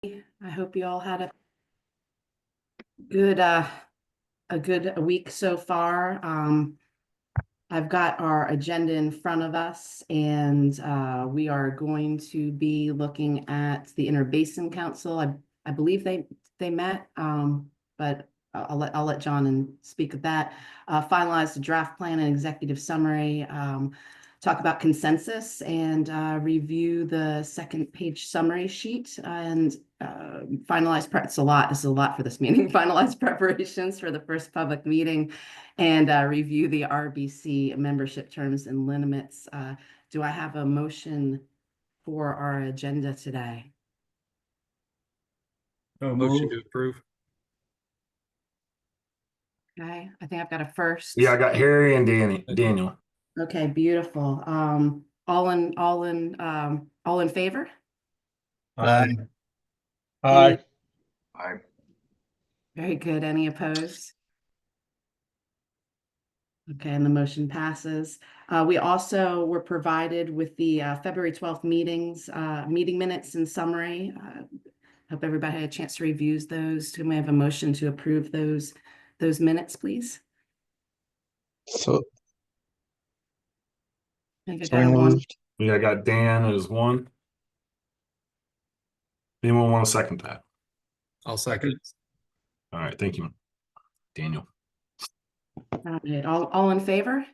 I hope you all had good a good week so far. I've got our agenda in front of us, and we are going to be looking at the Basin Council. I believe they met, but I'll let John speak of that. Finalize the draft plan and executive summary. Talk about consensus and review the second page summary sheet and finalize prep. It's a lot. This is a lot for this meeting. Finalize preparations for the first public meeting and review the RBC membership terms and limits. Do I have a motion for our agenda today? Motion to approve. Okay, I think I've got a first. Yeah, I got Harry and Daniel. Okay, beautiful. All in favor? Aye. Aye. Aye. Very good. Any opposed? Okay, and the motion passes. We also were provided with the February 12th meeting minutes and summary. Hope everybody had a chance to review those. Do we have a motion to approve those minutes, please? So I think I got one. moved. Yeah, I got Dan as one. Anyone want to second that? I'll second. All right, thank you, Daniel. All right, all in favor?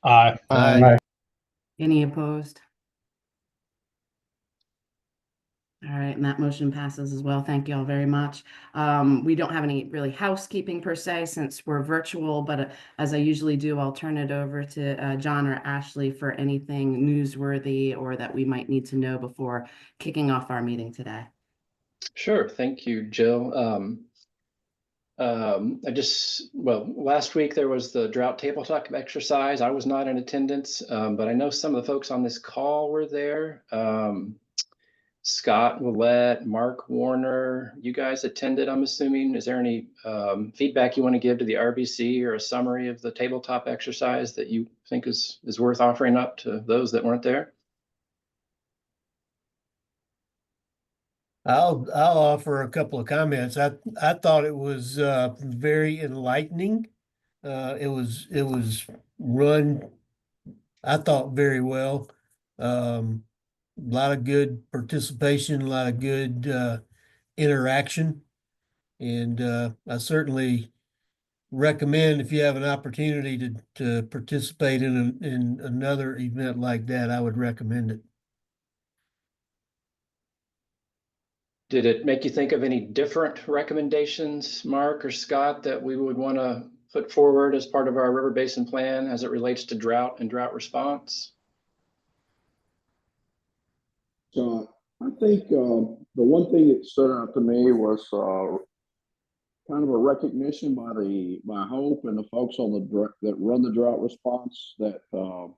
Aye. Aye. Any opposed? All right, and that motion passes as well. Thank you all very much. We don't have any really housekeeping per se since we're virtual, but as I usually do, I'll turn it over to John or Ashley for anything newsworthy or that we might need to know before kicking off our meeting today. Sure. Thank you, Jill. Last week there was the drought table talk exercise. I was not in attendance, but I know some of the folks on this call were there. Scott Willett, Mark Warner, you guys attended, I'm assuming. Is there any feedback you want to give to the RBC or a summary of the tabletop exercise that you think is worth offering up to those that weren't there? I'll offer a couple of comments. I thought it was very enlightening. It was run, I thought, very well. A lot of good participation, a lot of good interaction, and I certainly recommend if you have an opportunity to participate in another event like that, I would recommend it. Did it make you think of any different recommendations, Mark or Scott, that we would want to put forward as part of our River Basin plan as it relates to drought and drought response? So I think the one thing that stood out to me was kind of a recognition by Hope and the folks on that run the drought response that the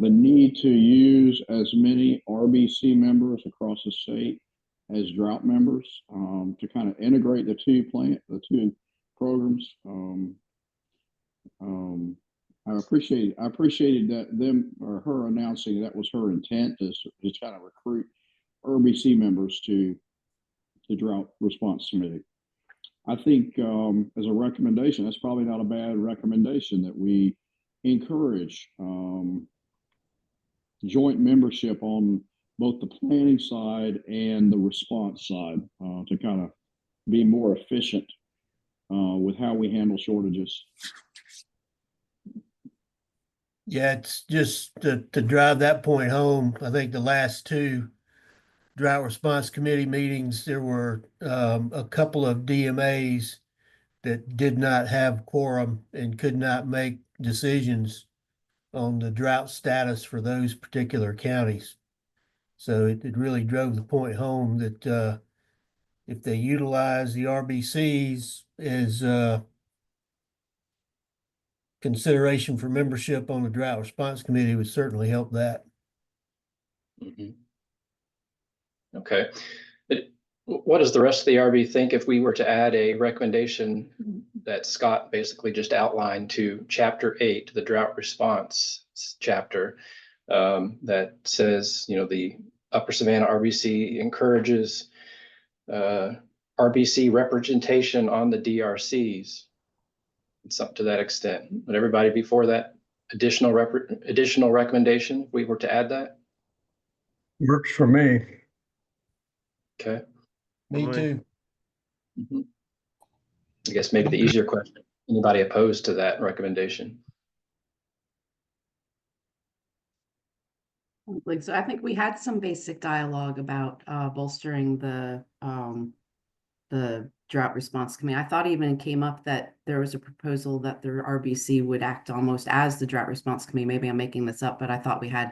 need to use as many RBC members across the state as drought members to kind of integrate the two programs. I appreciated that them or her announcing that was her intent to kind of recruit RBC members to the drought response committee. I think as a recommendation, that's probably not a bad recommendation that we encourage joint membership on both the planning side and the response side to kind of be more efficient with how we handle shortages. Yeah, it's just to drive that point home. I think the last two drought response committee meetings, there were a couple of DMAs that did not have quorum and could not make decisions on the drought status for those particular counties. So it really drove the point home that if they utilize the RBCs as consideration for membership on the drought response committee, would certainly help that. Mm-hmm. Okay. What does the rest of the RB think if we were to add a recommendation that Scott basically just outlined to Chapter 8, the drought response chapter, that says, the Upper Savannah RBC encourages RBC representation on the DRCs. It's up to that extent. Would everybody be for that additional recommendation if we were to add that? Works for me. Okay. Me too. Mhm. I guess maybe the easier question, anybody opposed to that recommendation? Like, so I think we had some basic dialogue about bolstering the drought response committee. I thought even it came up that there was a proposal that the RBC would act almost as the drought response committee. Maybe I'm making this up, but I thought we had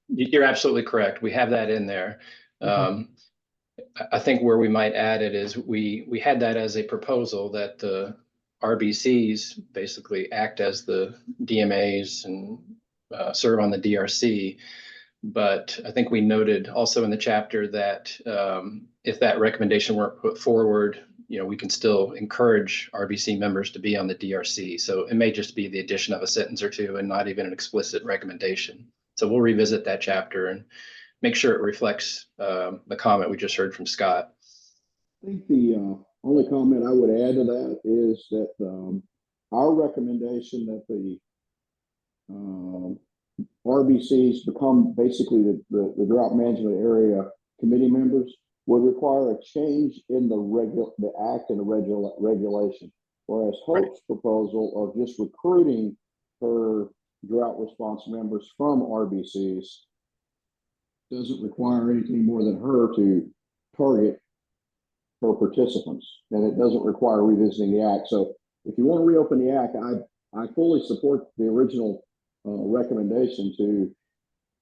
You're absolutely correct. We have that in there. I think where we might add it is we had that as a proposal that the RBCs basically act as the DMAs and serve on the DRC. But I think we noted also in the chapter that if that recommendation weren't put forward, we can still encourage RBC members to be on the DRC. So it may just be the addition of a sentence or two and not even an explicit recommendation. So we'll revisit that chapter and make sure it reflects the comment we just heard from Scott. I think the only comment I would add to that is that our recommendation that the RBCs become basically the drought management area committee members would require a change in the act and the regulation. Whereas Hope's proposal of just recruiting her drought response members from RBCs doesn't require anything more than her to target her participants, and it doesn't require revisiting the act. So if you want to reopen the act, I fully support the original recommendation to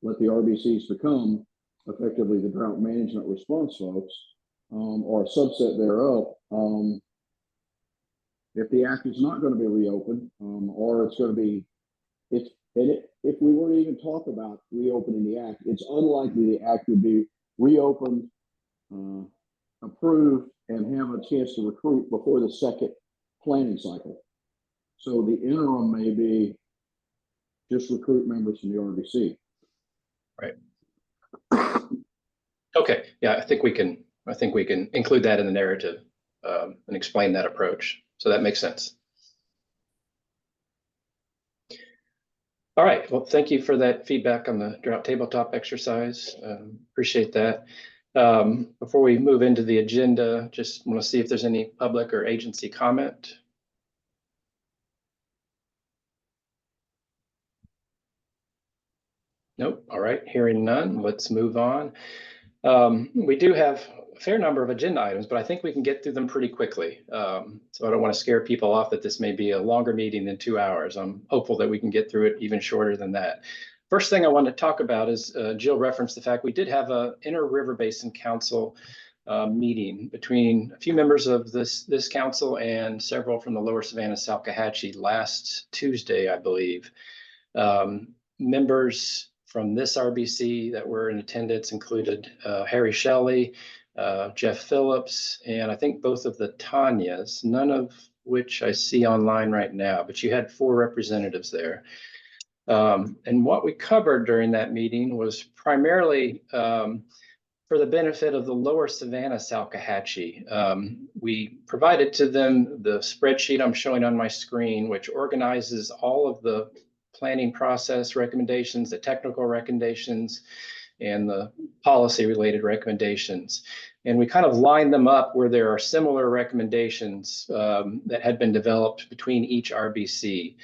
let the RBCs become effectively the drought management response folks, or a subset thereof. If the act is not going to be reopened, or it's going to be, if we were to even talk about reopening the act, it's unlikely the act would be reopened, approved, and have a chance to recruit before the second planning cycle. So the interim may be just recruit members from the RBC. Right. Okay. Yeah, I think we can include that in the narrative and explain that approach. So that makes sense. All right. Well, thank you for that feedback on the drought tabletop exercise. Appreciate that. Before we move into the agenda, just want to see if there's any public or agency comment. Nope. All right. Hearing none, let's move on. We do have a fair number of agenda items, but I think we can get through them pretty quickly. So I don't want to scare people off that this may be a longer meeting than 2 hours. I'm hopeful that we can get through it even shorter than that. First thing I want to talk about is Jill referenced the fact we did have an Inner River Basin Council meeting between a few members of this council and several from the Lower Savannah Salkehatchie last Tuesday, I believe. Members from this RBC that were in attendance included Harry Shelley, Jeff Phillips, and I think both of the Tanyas, none of which I see online right now, but you had 4 representatives there. And what we covered during that meeting was primarily for the benefit of the Lower Savannah Salkehatchie. We provided to them the spreadsheet I'm showing on my screen, which organizes all of the planning process recommendations, the technical recommendations, and the policy related recommendations. And we kind of lined them up where there are similar recommendations that had been developed between each RBC.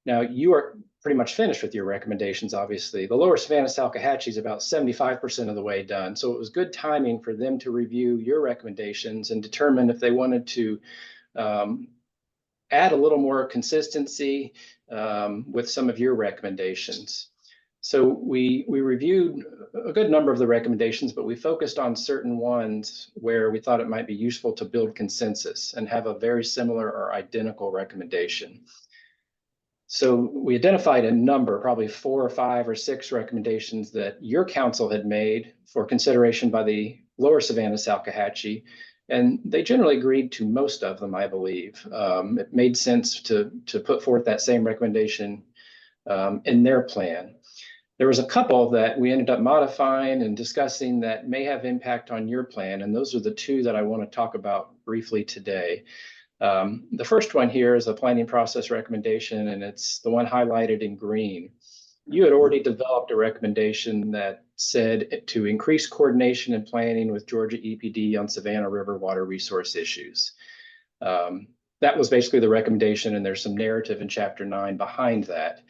Now, you are pretty much finished with your recommendations, obviously. The Lower Savannah Salkehatchie is about 75% of the way done. So it was good timing for them to review your recommendations and determine if they wanted to add a little more consistency with some of your recommendations. So we reviewed a good number of the recommendations, but we focused on certain ones where we thought it might be useful to build consensus and have a very similar or identical recommendation. So we identified a number, probably 4 or 5 or 6 recommendations that your council had made for consideration by the Lower Savannah Salkehatchie, and they generally agreed to most of them, I believe. It made sense to put forth that same recommendation in their plan. There was a couple that we ended up modifying and discussing that may have impact on your plan, and those are the two that I want to talk about briefly today. The first one here is a planning process recommendation, and it's the one highlighted in green. You had already developed a recommendation that said to increase coordination and planning with Georgia EPD on Savannah River water resource issues. That was basically the recommendation, and there's some narrative in Chapter 9 behind that.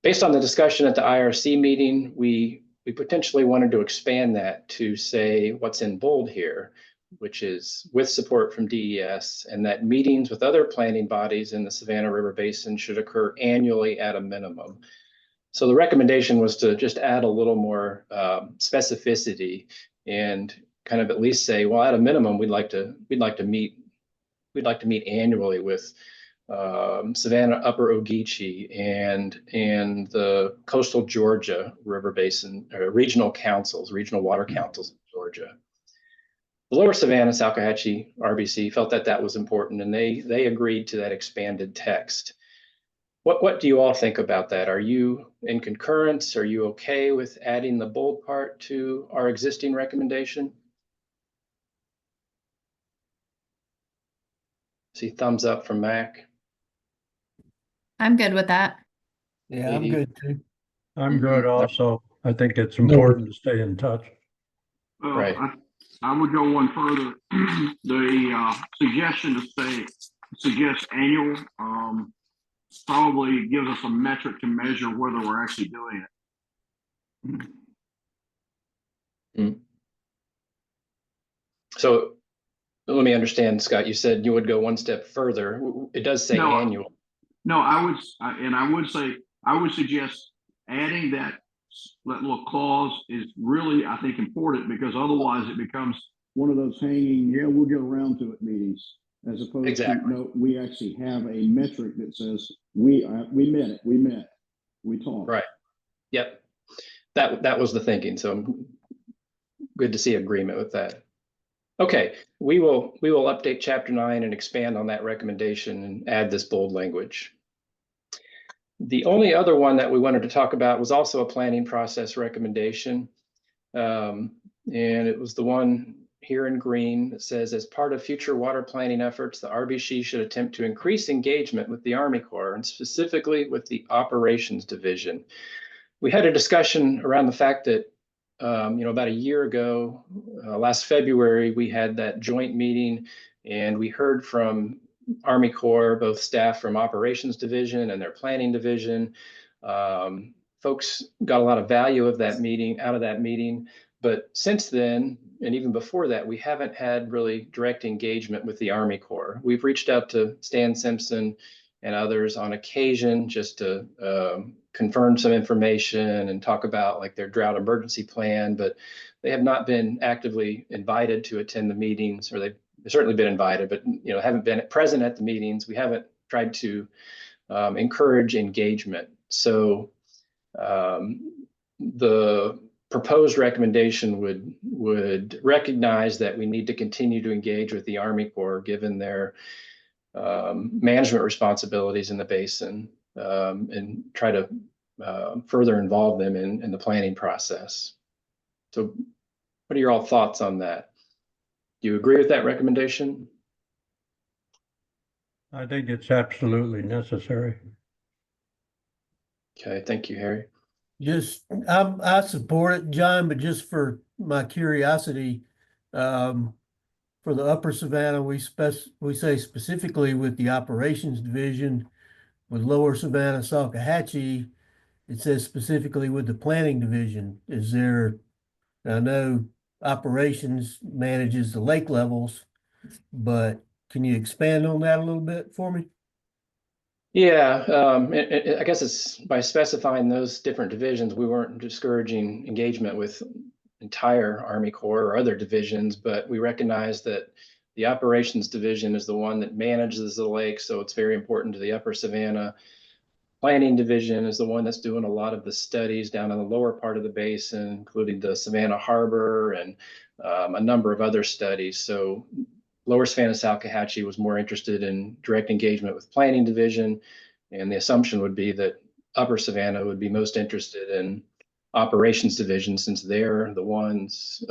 Based on the discussion at the IRC meeting, we potentially wanted to expand that to say what's in bold here, which is with support from DES, and that meetings with other planning bodies in the Savannah River Basin should occur annually at a minimum. So the recommendation was to just add a little more specificity and kind of at least say, well, at a minimum, we'd like to meet annually with Savannah, Upper Ogeechee, and the coastal Georgia River Basin regional councils, regional water councils in Georgia. The Lower Savannah Salkehatchie RBC felt that that was important, and they agreed to that expanded text. What do you all think about that? Are you in concurrence? Are you okay with adding the bold part to our existing recommendation? See thumbs up from Mac. I'm good with that. Yeah, I'm good too. I'm good also. I think it's important to stay in touch. Right. I would go one further. The suggestion to suggest annual probably gives us a metric to measure whether we're actually doing it. So let me understand, Scott, you said you would go one step further. It does say No. annual. No, I would suggest adding that little clause is really, I think, important, because otherwise it becomes one of those hanging, yeah, we'll get around to it meetings, as opposed to, no, we actually have a metric that says we met, we talked. Right. Yep. That was the thinking. So I'm good to see agreement with that. Okay, we will update Chapter 9 and expand on that recommendation and add this bold language. The only other one that we wanted to talk about was also a planning process recommendation. And it was the one here in green that says, as part of future water planning efforts, the RBC should attempt to increase engagement with the Army Corps, and specifically with the Operations Division. We had a discussion around the fact that about a year ago, last February, we had that joint meeting, and we heard from Army Corps, both staff from Operations Division and their Planning Division. Folks got a lot of value out of that meeting. But since then, and even before that, we haven't had really direct engagement with the Army Corps. We've reached out to Stan Simpson and others on occasion just to confirm some information and talk about like their drought emergency plan, but they have not been actively invited to attend the meetings, or they've certainly been invited, but haven't been present at the meetings. We haven't tried to encourage engagement. So the proposed recommendation would recognize that we need to continue to engage with the Army Corps, given their management responsibilities in the basin, and try to further involve them in the planning process. So what are your all thoughts on that? Do you agree with that recommendation? I think it's absolutely necessary. Okay, thank you, Harry. I support it, John, but just for my curiosity, for the Upper Savannah, we say specifically with the Operations Division. With Lower Savannah Salkehatchie, it says specifically with the Planning Division. I know Operations manages the lake levels, but can you expand on that a little bit for me? Yeah, I guess it's by specifying those different divisions, we weren't discouraging engagement with entire Army Corps or other divisions, but we recognize that the Operations Division is the one that manages the lake, so it's very important to the Upper Savannah. Planning Division is the one that's doing a lot of the studies down in the lower part of the basin, including the Savannah Harbor and a number of other studies. So Lower Savannah Salkehatchie was more interested in direct engagement with Planning Division, and the assumption would be that Upper Savannah would be most interested in operations division, since they're the ones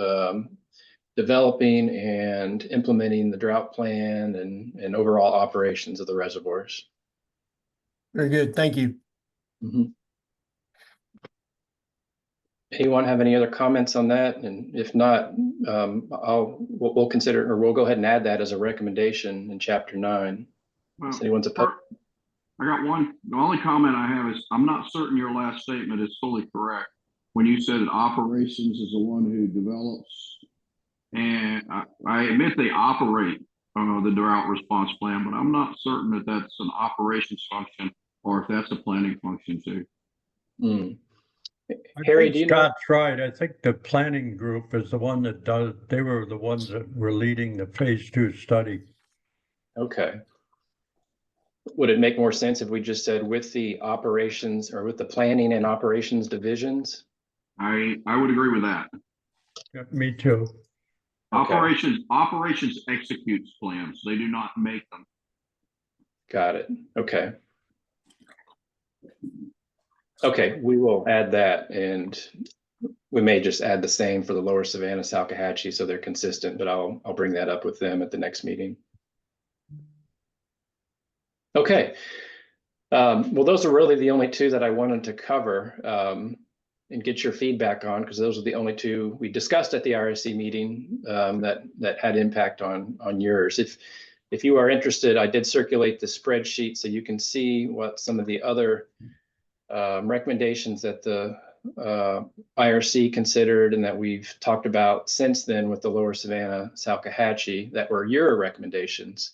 developing and implementing the drought plan and overall operations of the reservoirs. Very good. Thank you. Mhm. Anyone have any other comments on that? And if not, we'll consider, or we'll go ahead and add that as a recommendation in chapter 9. Well, If anyone's opposed. I got one. The only comment I have is I'm not certain your last statement is fully correct. When you said that operations is the one who develops, and I admit they operate the drought response plan, but I'm not certain that that's an operations function or if that's a planning function too. Hmm. I Harry, think do you know? Scott's right. I think the planning group is the one that does, they were the ones that were leading the phase 2 study. Okay. Would it make more sense if we just said with the operations or with the planning and operations divisions? I would agree with that. Yeah, me too. Okay. Operations executes plans. They do not make them. Got it. Okay. Okay, we will add that, and we may just add the same for the Lower Savannah, Salkehatchie, so they're consistent, but I'll bring that up with them at the next meeting. Okay. Well, those are really the only two that I wanted to cover and get your feedback on, because those are the only two we discussed at the RSC meeting that had impact on yours. If you are interested, I did circulate the spreadsheet so you can see what some of the other recommendations that the IRC considered and that we've talked about since then with the Lower Savannah, Salkehatchie, that were your recommendations.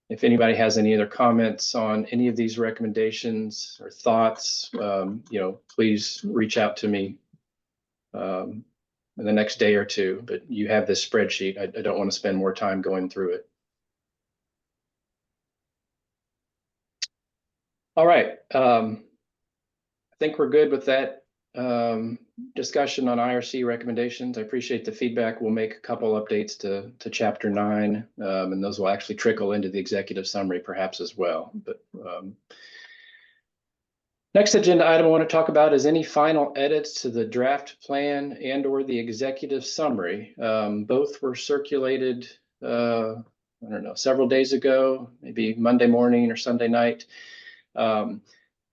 If anybody has any other comments on any of these recommendations or thoughts, please reach out to me in the next day or two. But you have this spreadsheet. I don't want to spend more time going through it. All right. I think we're good with that discussion on IRC recommendations. I appreciate the feedback. We'll make a couple updates to chapter 9, and those will actually trickle into the executive summary perhaps as well. But next agenda item I want to talk about is any final edits to the draft plan and or the executive summary. Both were circulated, I don't know, several days ago, maybe Monday morning or Sunday night.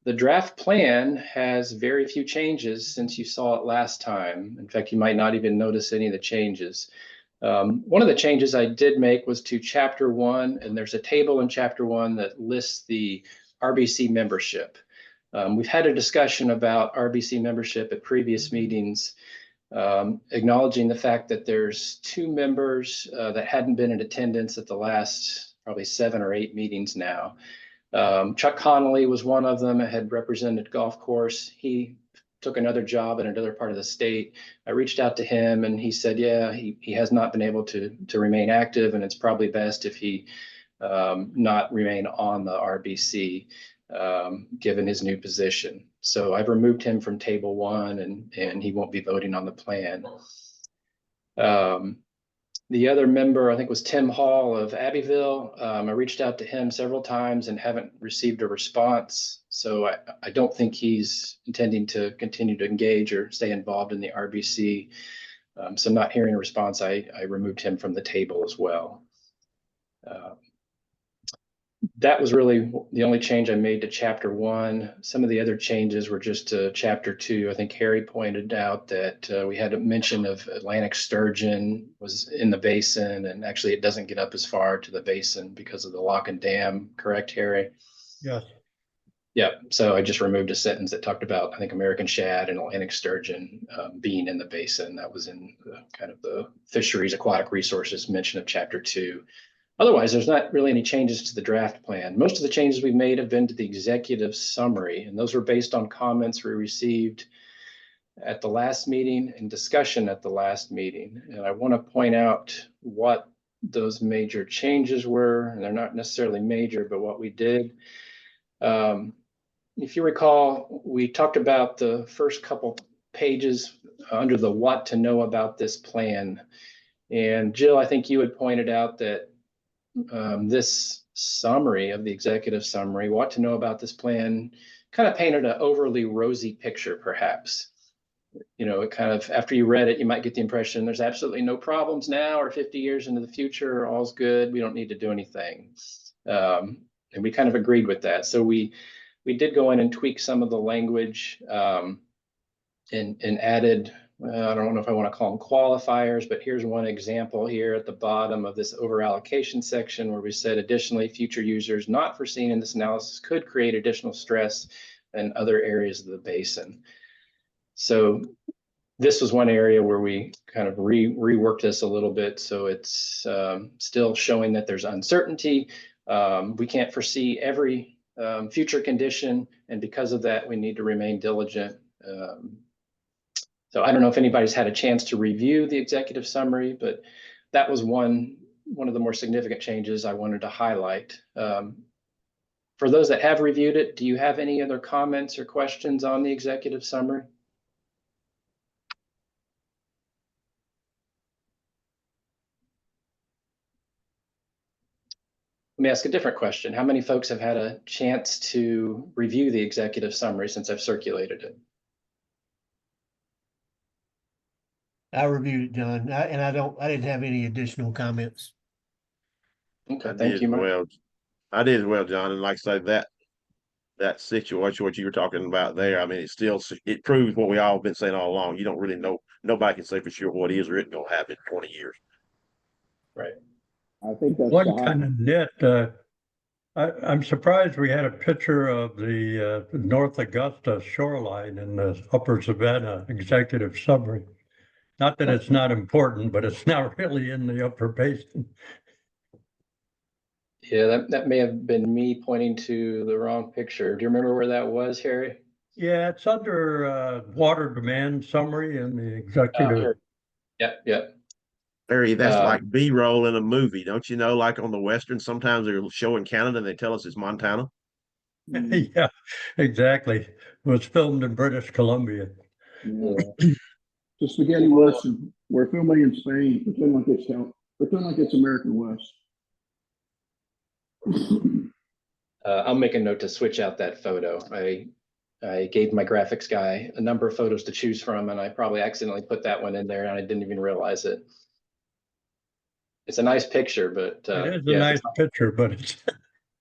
The draft plan has very few changes since you saw it last time. In fact, you might not even notice any of the changes. One of the changes I did make was to chapter 1, and there's a table in chapter 1 that lists the RBC membership. We've had a discussion about RBC membership at previous meetings, acknowledging the fact that there's 2 members that hadn't been in attendance at the last probably 7 or 8 meetings now. Chuck Connolly was one of them. Had represented golf course. He took another job in another part of the state. I reached out to him and he said, yeah, he has not been able to remain active, and it's probably best if he not remain on the RBC given his new position. So I've removed him from table 1 and he won't be voting on the plan. The other member, I think, was Tim Hall of Abbeville. I reached out to him several times and haven't received a response. So I don't think he's intending to continue to engage or stay involved in the RBC. So not hearing a response, I removed him from the table as well. That was really the only change I made to chapter 1. Some of the other changes were just to chapter 2. I think Harry pointed out that we had a mention of Atlantic sturgeon was in the basin, and actually it doesn't get up as far to the basin because of the lock and dam. Correct, Harry? Yes. Yeah. So I just removed a sentence that talked about, I think, American shad and Atlantic sturgeon being in the basin. That was in kind of the fisheries, aquatic resources mention of chapter 2. Otherwise, there's not really any changes to the draft plan. Most of the changes we've made have been to the executive summary, and those were based on comments we received at the last meeting and discussion at the last meeting. And I want to point out what those major changes were, and they're not necessarily major, but what we did. If you recall, we talked about the first couple pages under the what to know about this plan. And Jill, I think you had pointed out that this summary of the executive summary, what to know about this plan, kind of painted an overly rosy picture, perhaps. You know, it kind of, after you read it, you might get the impression there's absolutely no problems now, or 50 years into the future, all's good, we don't need to do anything. And we kind of agreed with that. So we did go in and tweak some of the language, and added, I don't know if I want to call them qualifiers, but here's one example here at the bottom of this over allocation section where we said, additionally, future users not foreseen in this analysis could create additional stress in other areas of the basin. So this was one area where we kind of reworked this a little bit. So it's still showing that there's uncertainty. We can't foresee every future condition. And because of that, we need to remain diligent. So I don't know if anybody's had a chance to review the executive summary, but that was one of the more significant changes I wanted to highlight. For those that have reviewed it, do you have any other comments or questions on the executive summary? Let me ask a different question. How many folks have had a chance to review the executive summary since I've circulated it? I reviewed it, John, I didn't have any additional comments. Okay, thank you, Mark. Well, I did as well, John. And like I say, that situation, what you were talking about there, I mean, it proves what we all been saying all along. You don't really know, nobody can say for sure what is or isn't going to happen in 20 years. Right. I think that's One kind of nit, I'm surprised we had a picture of the North Augusta shoreline in the Upper Savannah executive summary. Not that it's not important, but it's not really in the Upper Basin. Yeah, that may have been me pointing to the wrong picture. Do you remember where that was, Harry? Yeah, it's under water demand summary in the executive. Yep, yep. Harry, that's like B-roll in a movie. Don't you know, like on the Western, sometimes they're showing Canada and they tell us it's Montana. Yeah, exactly. It was filmed in British Columbia. Yeah. The spaghetti western, we're filming in Spain, pretend like it's American West. I'll make a note to switch out that photo. I gave my graphics guy a number of photos to choose from, and I probably accidentally put that one in there, and I didn't even realize it. It's a nice picture, but it is a nice picture, but it's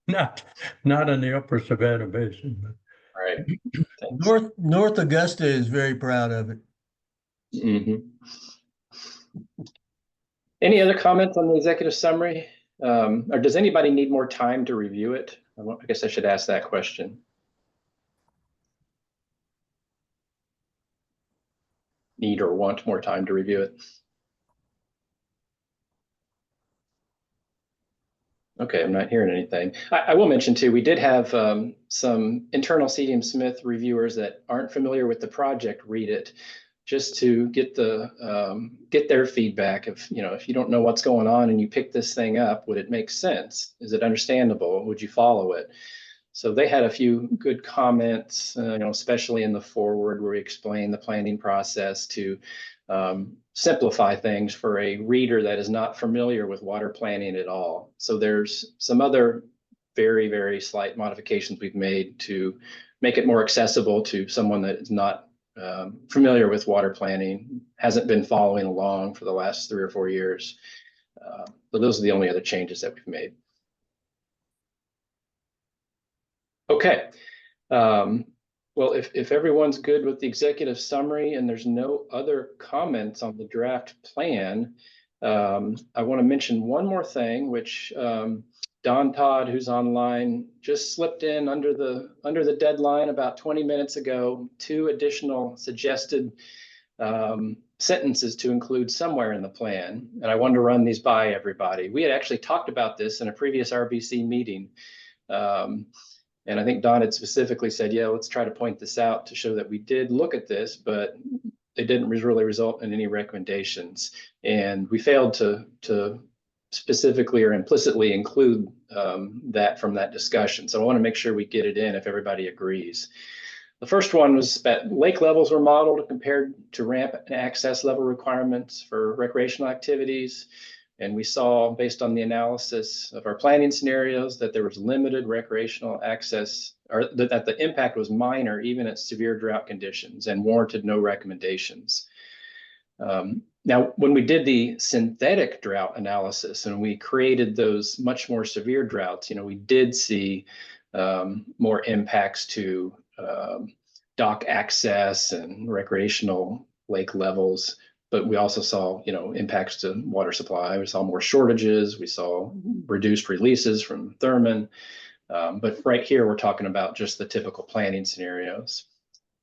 not in the Upper Savannah Basin. Right. North Augusta is very proud of it. Mm-hmm. Any other comments on the executive summary? Or does anybody need more time to review it? I guess I should ask that question. Need or want more time to review it? Okay, I'm not hearing anything. I will mention too, we did have some internal CDM Smith reviewers that aren't familiar with the project read it, just to get their feedback. If you don't know what's going on and you pick this thing up, would it make sense? Is it understandable? Would you follow it? So they had a few good comments, especially in the foreword where we explain the planning process to simplify things for a reader that is not familiar with water planning at all. So there's some other very, very slight modifications we've made to make it more accessible to someone that is not familiar with water planning, hasn't been following along for the last 3 or 4 years. But those are the only other changes that we've made. Okay. Well, if everyone's good with the executive summary and there's no other comments on the draft plan, I want to mention one more thing, which Don Todd, who's online, just slipped in under the deadline about 20 minutes ago, 2 additional suggested sentences to include somewhere in the plan. And I wanted to run these by everybody. We had actually talked about this in a previous RBC meeting. And I think Don had specifically said, yeah, let's try to point this out to show that we did look at this, but it didn't really result in any recommendations. And we failed to specifically or implicitly include that from that discussion. So I want to make sure we get it in if everybody agrees. The first one was that lake levels were modeled compared to ramp and access level requirements for recreational activities. And we saw, based on the analysis of our planning scenarios, that there was limited recreational access or that the impact was minor even at severe drought conditions and warranted no recommendations. Now, when we did the synthetic drought analysis and we created those much more severe droughts, we did see more impacts to dock access and recreational lake levels. But we also saw, impacts to water supply. We saw more shortages. We saw reduced releases from Thurman. But right here, we're talking about just the typical planning scenarios.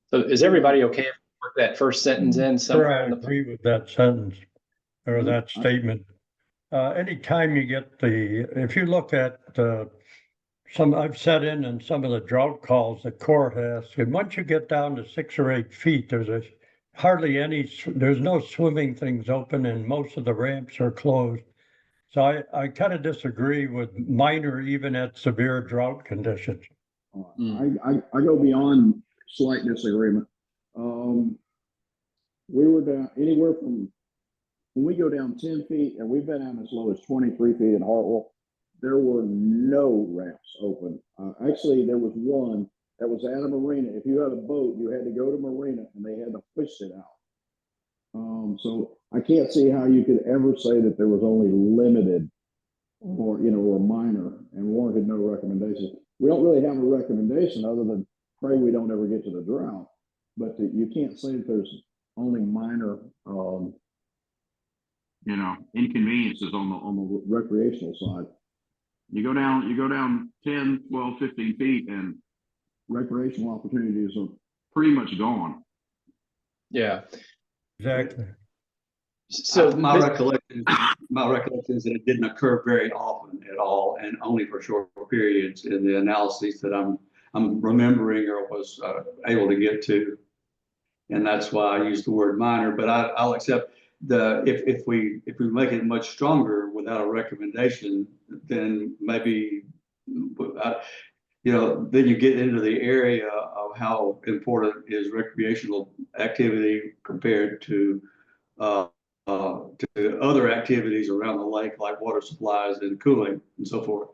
So is everybody okay if we work that first sentence in? Sure, I agree with that sentence or that statement. Anytime you get if you look at I've sat in some of the drought calls that Corps has, and once you get down to 6 or 8 feet, there's no swimming things open and most of the ramps are closed. So I kind of disagree with minor even at severe drought conditions. I go beyond slight disagreement. We were down anywhere from, when we go down 10 feet, and we've been down as low as 23 feet in Hartwell, there were no ramps open. Actually, there was one that was at a marina. If you had a boat, you had to go to marina and they had to push it out. So I can't see how you could ever say that there was only limited or minor and warranted no recommendation. We don't really have a recommendation other than pray we don't ever get to the drought. But you can't say that there's only minor inconveniences on the recreational side. You go down 10, 12, 15 feet and recreational opportunities are pretty much gone. Yeah. Exactly. So my recollection is that it didn't occur very often at all, and only for short periods in the analyses that I'm remembering or was able to get to, and that's why I used the word minor. But I'll accept if we make it much stronger without a recommendation, then maybe then you get into the area of how important is recreational activity compared to other activities around the lake, like water supplies and cooling and so forth.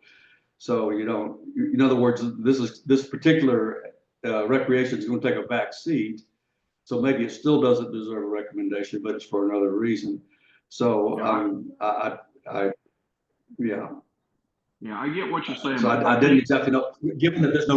So in other words, this particular recreation is going to take a back seat. So maybe it still doesn't deserve a recommendation, but it's for another reason. So Yeah, I get what you're saying. So I didn't exactly know, given that there's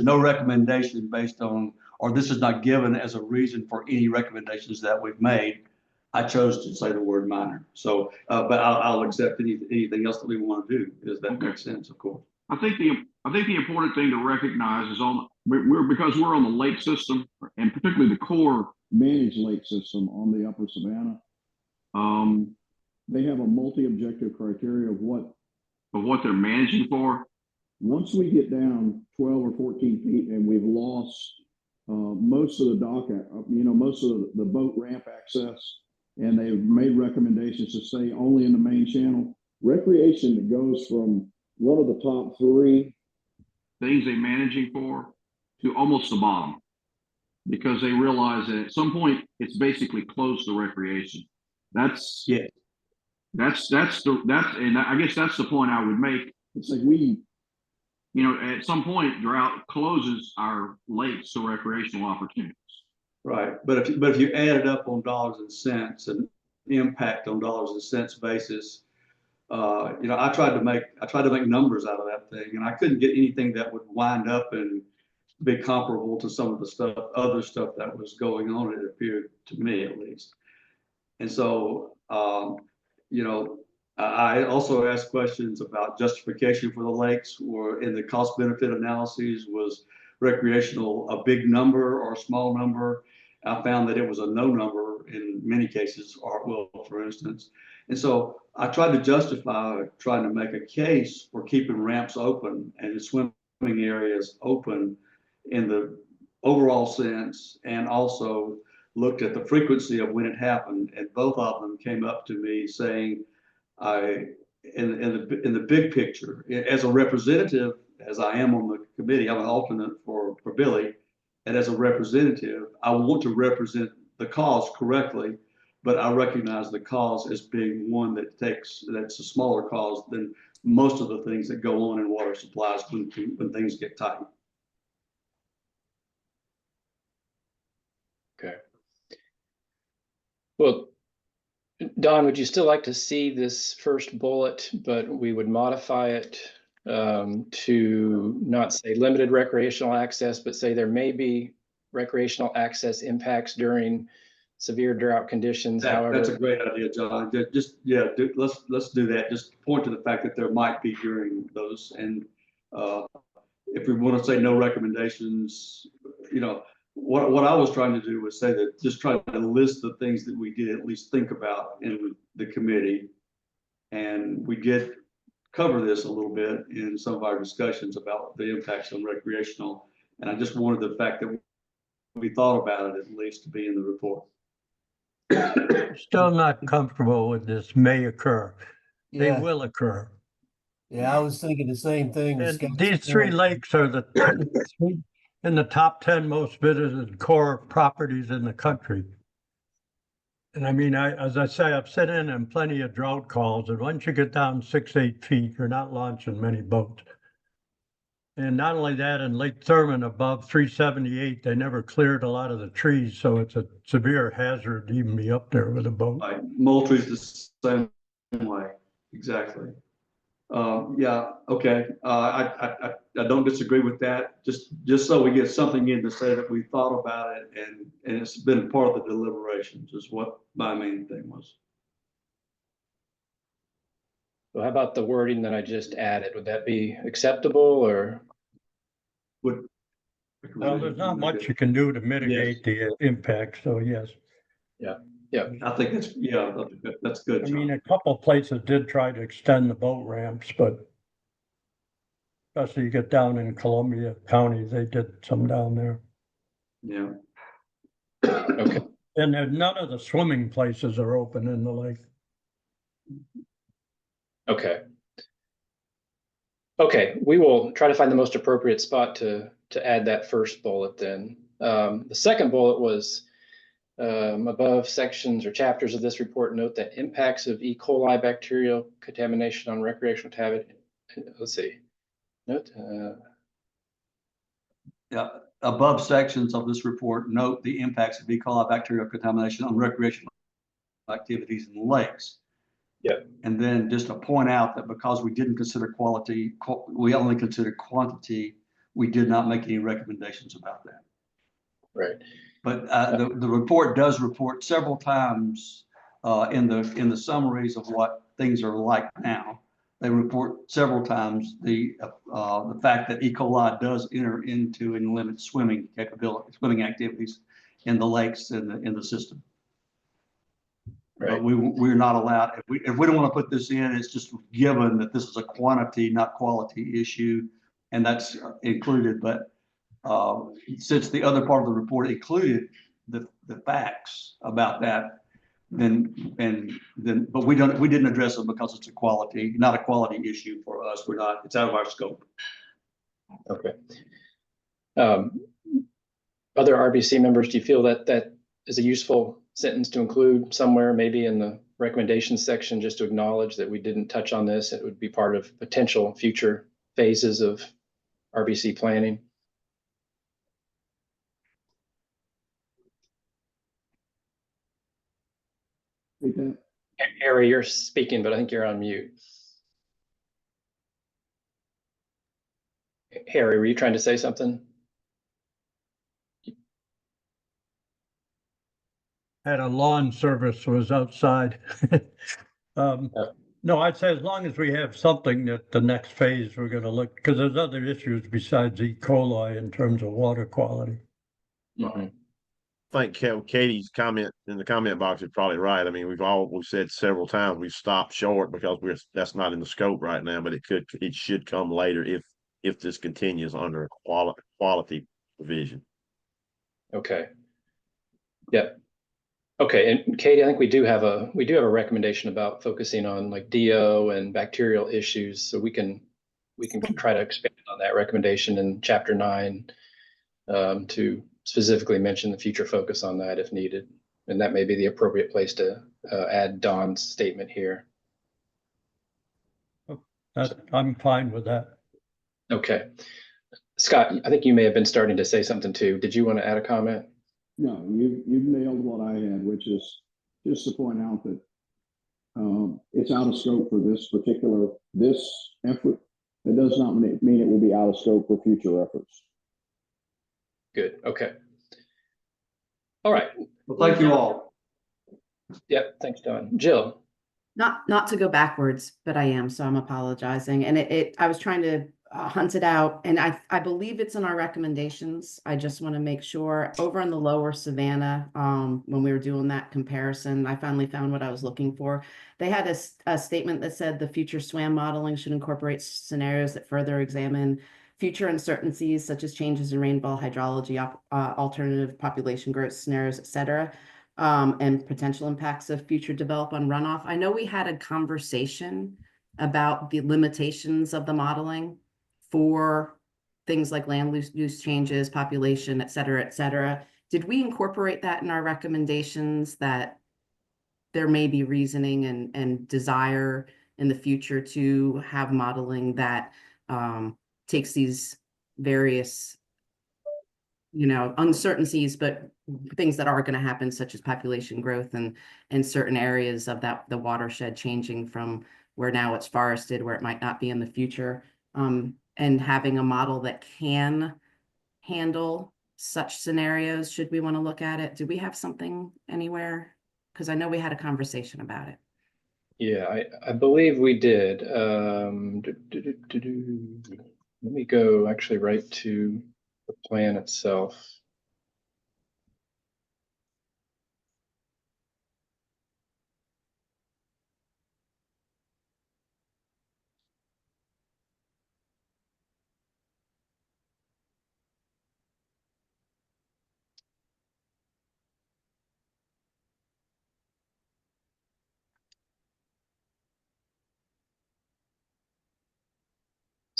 no recommendation based on, or this is not given as a reason for any recommendations that we've made, I chose to say the word minor. So, but I'll accept anything else that we want to do, because that makes sense, of course. I think the important thing to recognize is because we're on the lake system, and particularly the Corps managed lake system on the Upper Savannah. They have a multi-objective criteria of what they're managing for. Once we get down 12 or 14 feet and we've lost most of the dock, most of the boat ramp access, and they've made recommendations to stay only in the main channel, recreation that goes from one of the top 3 things they're managing for to almost the bottom, because they realize that at some point it's basically close to recreation. And I guess that's the point I would make. It's like at some point drought closes our lakes to recreational opportunities. Right, but if you add it up on dollars and cents and impact on dollars and cents basis, I tried to make numbers out of that thing, and I couldn't get anything that would wind up and be comparable to some of the other stuff that was going on. It appeared to me, at least. And so, I also asked questions about justification for the lakes, or in the cost benefit analyses, was recreational a big number or a small number? I found that it was a no number in many cases, Hartwell, for instance. And so I tried to justify trying to make a case for keeping ramps open and the swimming areas open in the overall sense, and also looked at the frequency of when it happened. And both of them came up to me saying, in the big picture, as a representative, as I am on the committee, I'm an alternate for Billy, and as a representative, I want to represent the cause correctly, but I recognize the cause as being one that's a smaller cause than most of the things that go on in water supplies when things get tight. Well, Don, would you still like to see this first bullet, but we would modify it to not say limited recreational access, but say there may be recreational access impacts during severe drought conditions, however. That's a great idea, John. Let's do that. Just point to the fact that there might be during those. And if we want to say no recommendations, what I was trying to do was say that just try to list the things that we did at least think about in the committee. And we did cover this a little bit in some of our discussions about the impacts on recreational. And I just wanted the fact that we thought about it at least to be in the report. Still not comfortable with this may occur. They Yeah, will occur. yeah, I was thinking the same thing. And Scott's these three point. lakes are in the top 10 most visited core properties in the country. And I mean, as I say, I've sat in plenty of drought calls, and once you get down 6-8 feet, you're not launching many boats. And not only that, in Lake Thurman above 378, they never cleared a lot of the trees, so it's a severe hazard to even be up there with a boat. Like Moultrie's the same way, exactly. Yeah, okay. I don't disagree with that. Just so we get something in to say that we thought about it and it's been part of the deliberations is what my main thing was. So how about the wording that I just added? Would that be acceptable or? Would Well, there's not much you can do to mitigate the impact, so yes. Yeah, I think that's good. I John. mean, a couple places did try to extend the boat ramps, but especially you get down in Columbia County, they did some down there. Yeah. okay. And none of the swimming places are open in the lake. Okay. Okay, we will try to find the most appropriate spot to add that first bullet then. The second bullet was above sections or chapters of this report, note that impacts of E. coli bacterial contamination on recreational habitat. Let's see. Note. Yeah. Above sections of this report, note the impacts of E. coli bacterial contamination on recreational activities in lakes. Yeah. And then just to point out that because we didn't consider quality, we only considered quantity, we did not make any recommendations about that. Right. But the report does report several times in the summaries of what things are like now. They report several times the fact that E. coli does enter into and limit swimming activities in the lakes in the system. Right. But we're not allowed, if we don't want to put this in, it's just given that this is a quantity, not quality issue, and that's included. But since the other part of the report included the facts about that, but we didn't address them because it's not a quality issue for us. It's out of our scope. Okay. Other RBC members, do you feel that is a useful sentence to include somewhere, maybe in the recommendations section, just to acknowledge that we didn't touch on this? It would be part of potential future phases of RBC planning. Harry, you're speaking, but I think you're on mute. Harry, were you trying to say something? Had a lawn service was outside. No, I'd say as long as we have something that the next phase we're going to look, because there's other issues besides E. coli in terms of water quality. Mm-hmm. I think Katie's comment in the comment box is probably right. I mean, we've said several times we've stopped short because that's not in the scope right now, but it should come later if this continues under a quality provision. Okay. Yeah. Okay, and Katie, I think we do have a recommendation about focusing on like DO and bacterial issues, so we can try to expand on that recommendation in Chapter 9 to specifically mention the future focus on that if needed, and that may be the appropriate place to add Don's statement here. I'm fine with that. Okay, Scott, I think you may have been starting to say something too. Did you want to add a comment? No, you nailed what I had, which is just to point out that it's out of scope for this effort. It does not mean it will be out of scope for future efforts. Good, okay. All right, Well, thank you all. yep, thanks, Don. Jill? Not to go backwards, but I am, so I'm apologizing. And I was trying to hunt it out, and I believe it's in our recommendations. I just want to make sure. Over in the lower Savannah, when we were doing that comparison, I finally found what I was looking for. They had a statement that said the future SWAM modeling should incorporate scenarios that further examine future uncertainties such as changes in rainfall, hydrology, alternative population growth scenarios, et cetera. And potential impacts of future development on runoff. I know we had a conversation about the limitations of the modeling for things like land use changes, population, et cetera, et cetera. Did we incorporate that in our recommendations that there may be reasoning and desire in the future to have modeling that takes these various uncertainties, but things that are going to happen, such as population growth and in certain areas of the watershed changing from where now it's forested, where it might not be in the future, and having a model that can handle such scenarios, should we want to look at it? Do we have something anywhere? Because I know we had a conversation about it. Yeah, I believe we did. Let me go actually right to the plan itself.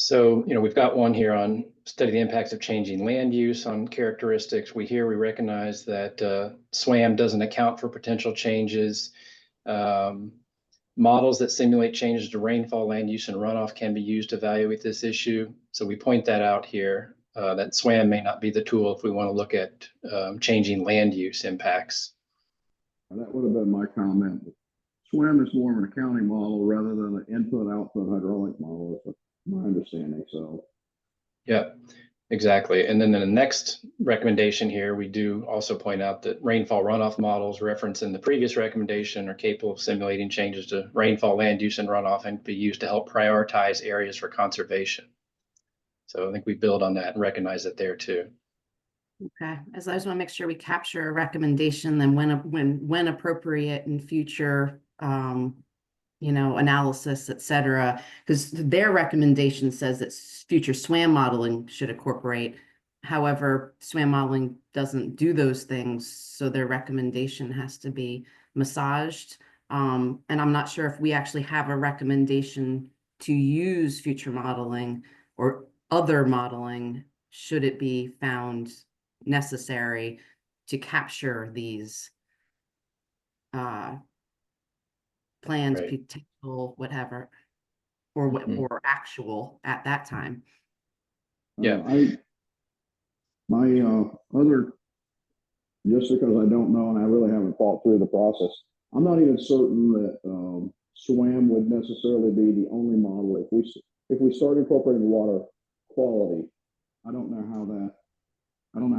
So, we've got one here on study the impacts of changing land use on characteristics. We recognize that SWAM doesn't account for potential changes. Models that simulate changes to rainfall, land use, and runoff can be used to evaluate this issue. So we point that out here, that SWAM may not be the tool if we want to look at changing land use impacts. That would have been my comment. SWAM is more of an accounting model rather than an input-output hydraulic model, is my understanding. So, yeah, exactly. And then in the next recommendation here, we do also point out that rainfall runoff models referenced in the previous recommendation are capable of simulating changes to rainfall, land use, and runoff, and be used to help prioritize areas for conservation. So I think we build on that and recognize it there too. Okay, as I just want to make sure we capture a recommendation, then when appropriate in future, analysis, et cetera, because their recommendation says that future SWAM modeling should incorporate. However, SWAM modeling doesn't do those things, so their recommendation has to be massaged. And I'm not sure if we actually have a recommendation to use future modeling or other modeling, should it be found necessary to capture these plans, Right. potential, whatever, or or actual at that time. Yeah. My other, just because I don't know and I really haven't thought through the process, I'm not even certain that SWAM would necessarily be the only model. If we start incorporating water quality, I don't know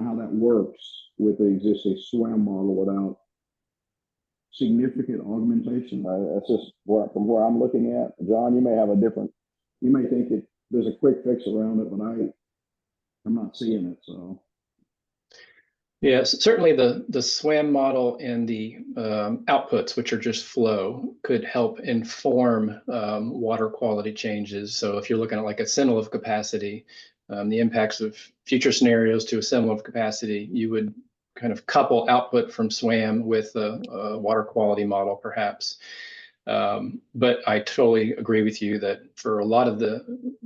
how that works with the existing SWAM model without significant augmentation. That's just from where I'm looking at. John, you may have you may think that there's a quick fix around it, but I'm not seeing it. So, yes, certainly the SWAM model and the outputs, which are just flow, could help inform water quality changes. So if you're looking at like a assimilative capacity, the impacts of future scenarios to assimilative capacity, you would kind of couple output from SWAM with a water quality model, perhaps. But I totally agree with you that for a lot of the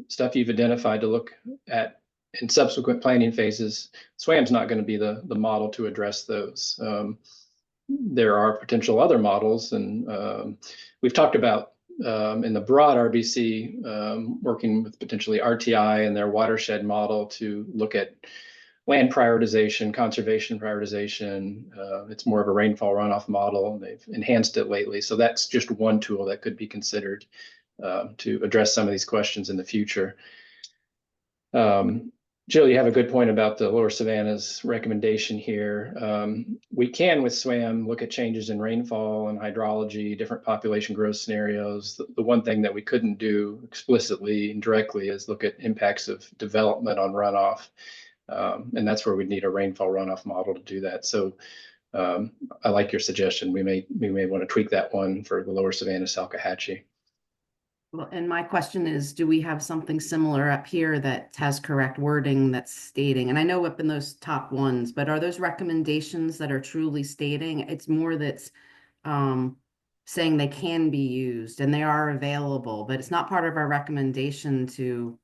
stuff you've identified to look at in subsequent planning phases, SWAM's not going to be the model to address those. There are potential other models, and we've talked about in the broad RBC, working with potentially RTI and their watershed model to look at land prioritization, conservation prioritization. It's more of a rainfall runoff model, and they've enhanced it lately. So that's just one tool that could be considered to address some of these questions in the future. Jill, you have a good point about the Lower Savannah's recommendation here. We can, with SWAM, look at changes in rainfall and hydrology, different population growth scenarios. The one thing that we couldn't do explicitly and directly is look at impacts of development on runoff. And that's where we'd need a rainfall runoff model to do that. So I like your suggestion. We may want to tweak that one for the Lower Savannah Salkehatchie. Well, and my question is, do we have something similar up here that has correct wording that's stating, and I know up in those top ones, but are those recommendations that are truly stating? It's more that's saying they can be used and they are available, but it's not part of our recommendation to,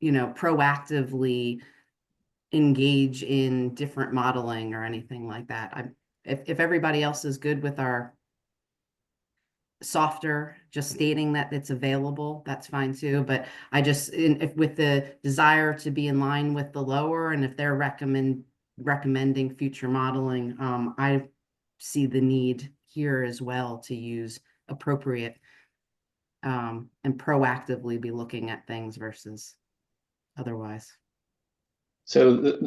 proactively engage in different modeling or anything like that. If everybody else is good with our softer, just stating that it's available, that's fine too. But I just, if with the desire to be in line with the lower, and if they're recommending future modeling, I see the need here as well to use appropriate and proactively be looking at things versus otherwise. So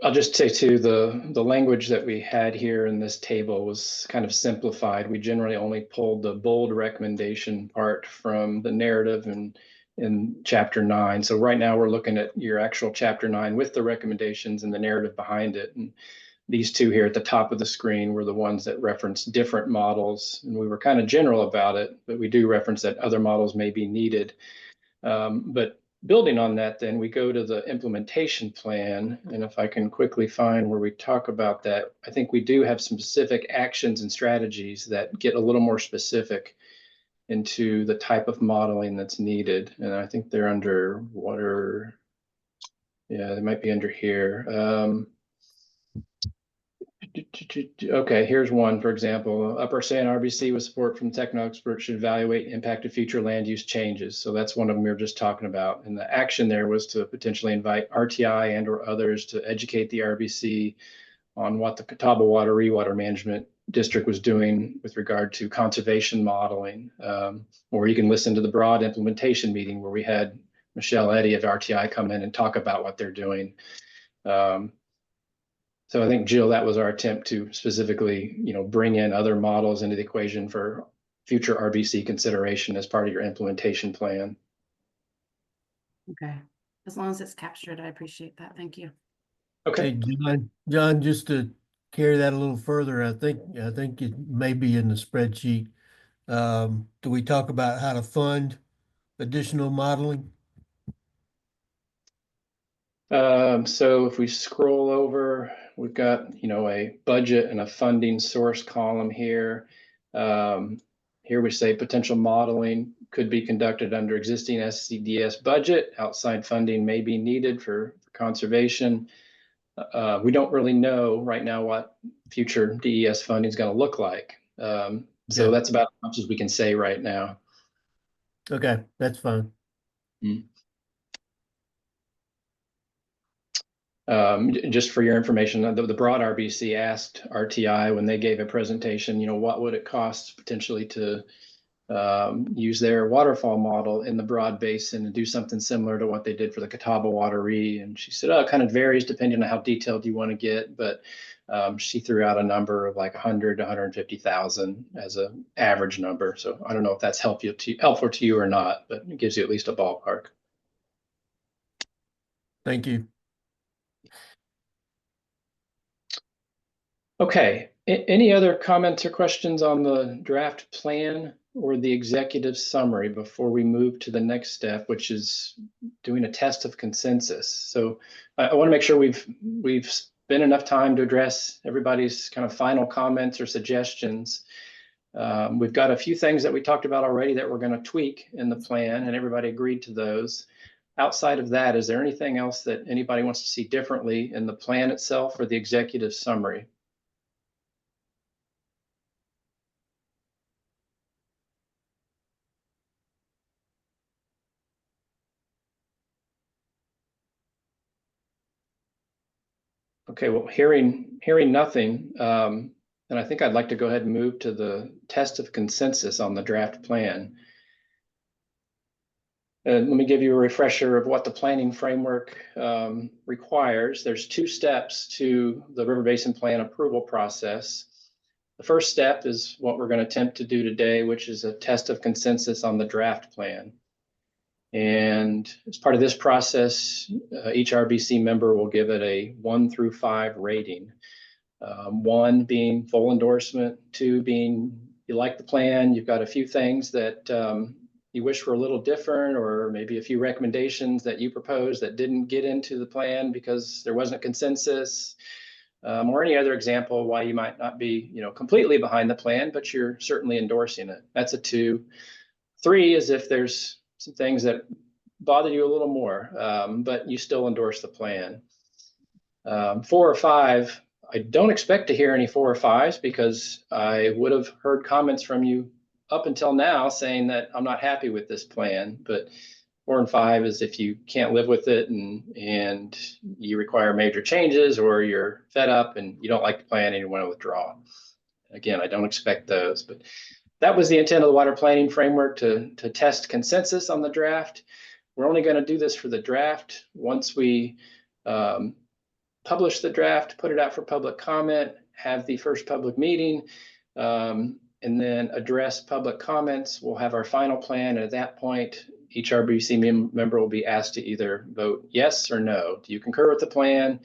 I'll just say too, the language that we had here in this table was kind of simplified. We generally only pulled the bold recommendation part from the narrative and in chapter 9. So right now we're looking at your actual chapter 9 with the recommendations and the narrative behind it. And these two here at the top of the screen were the ones that reference different models. And we were kind of general about it, but we do reference that other models may be needed. But building on that, then we go to the implementation plan. And if I can quickly find where we talk about that, I think we do have some specific actions and strategies that get a little more specific into the type of modeling that's needed. And I think they're under water. Yeah, they might be under here. Okay, here's one, for example. Upper Savannah RBC with support from technical experts should evaluate impact of future land use changes. So that's one of them we were just talking about. And the action there was to potentially invite RTI and or others to educate the RBC on what the Catawba Water Rewater Management District was doing with regard to conservation modeling. Or you can listen to the broad implementation meeting where we had Michelle Eddy of RTI come in and talk about what they're doing. So I think, Jill, that was our attempt to specifically, bring in other models into the equation for future RBC consideration as part of your implementation plan. Okay, as long as it's captured, I appreciate that. Thank you. Okay. Hey, John, just to carry that a little further, I think it may be in the spreadsheet. Do we talk about how to fund additional modeling? So if we scroll over, we've got, a budget and a funding source column here. Here we say potential modeling could be conducted under existing SCDS budget. Outside funding may be needed for conservation. We don't really know right now what future DES funding is going to look like. So that's about as much as we can say right now. Okay, that's fine. Just for your information, the broad RBC asked RTI when they gave a presentation, what would it cost potentially to use their waterfall model in the broad basin and do something similar to what they did for the Catawba Water Re. And she said, it kind of varies depending on how detailed you want to get, but she threw out a number of like 100 to 150,000 as an average number. So I don't know if that's helpful to you or not, but it gives you at least a ballpark. Thank you. Okay, any other comments or questions on the draft plan or the executive summary before we move to the next step, which is doing a test of consensus? So I want to make sure we've spent enough time to address everybody's kind of final comments or suggestions. We've got a few things that we talked about already that we're going to tweak in the plan, and everybody agreed to those. Outside of that, is there anything else that anybody wants to see differently in the plan itself or the executive summary? Okay, well, hearing nothing, then I think I'd like to go ahead and move to the test of consensus on the draft plan. Let me give you a refresher of what the planning framework requires. There's 2 steps to the River Basin Plan approval process. The first step is what we're going to attempt to do today, which is a test of consensus on the draft plan. And as part of this process, each RBC member will give it a 1 through 5 rating. 1 being full endorsement, 2 being you like the plan, you've got a few things that you wish were a little different, or maybe a few recommendations that you proposed that didn't get into the plan because there wasn't consensus, or any other example why you might not be, completely behind the plan, but you're certainly endorsing it. That's a 2. 3 is if there's some things that bother you a little more, but you still endorse the plan. 4 or 5, I don't expect to hear any 4 or 5s because I would have heard comments from you up until now saying that I'm not happy with this plan. But 4 and 5 is if you can't live with it and you require major changes, or you're fed up and you don't like the plan and you want to withdraw. Again, I don't expect those, but that was the intent of the water planning framework, to test consensus on the draft. We're only going to do this for the draft. Once we publish the draft, put it out for public comment, have the first public meeting, and then address public comments, we'll have our final plan. And at that point, each RBC member will be asked to either vote yes or no. Do you concur with the plan,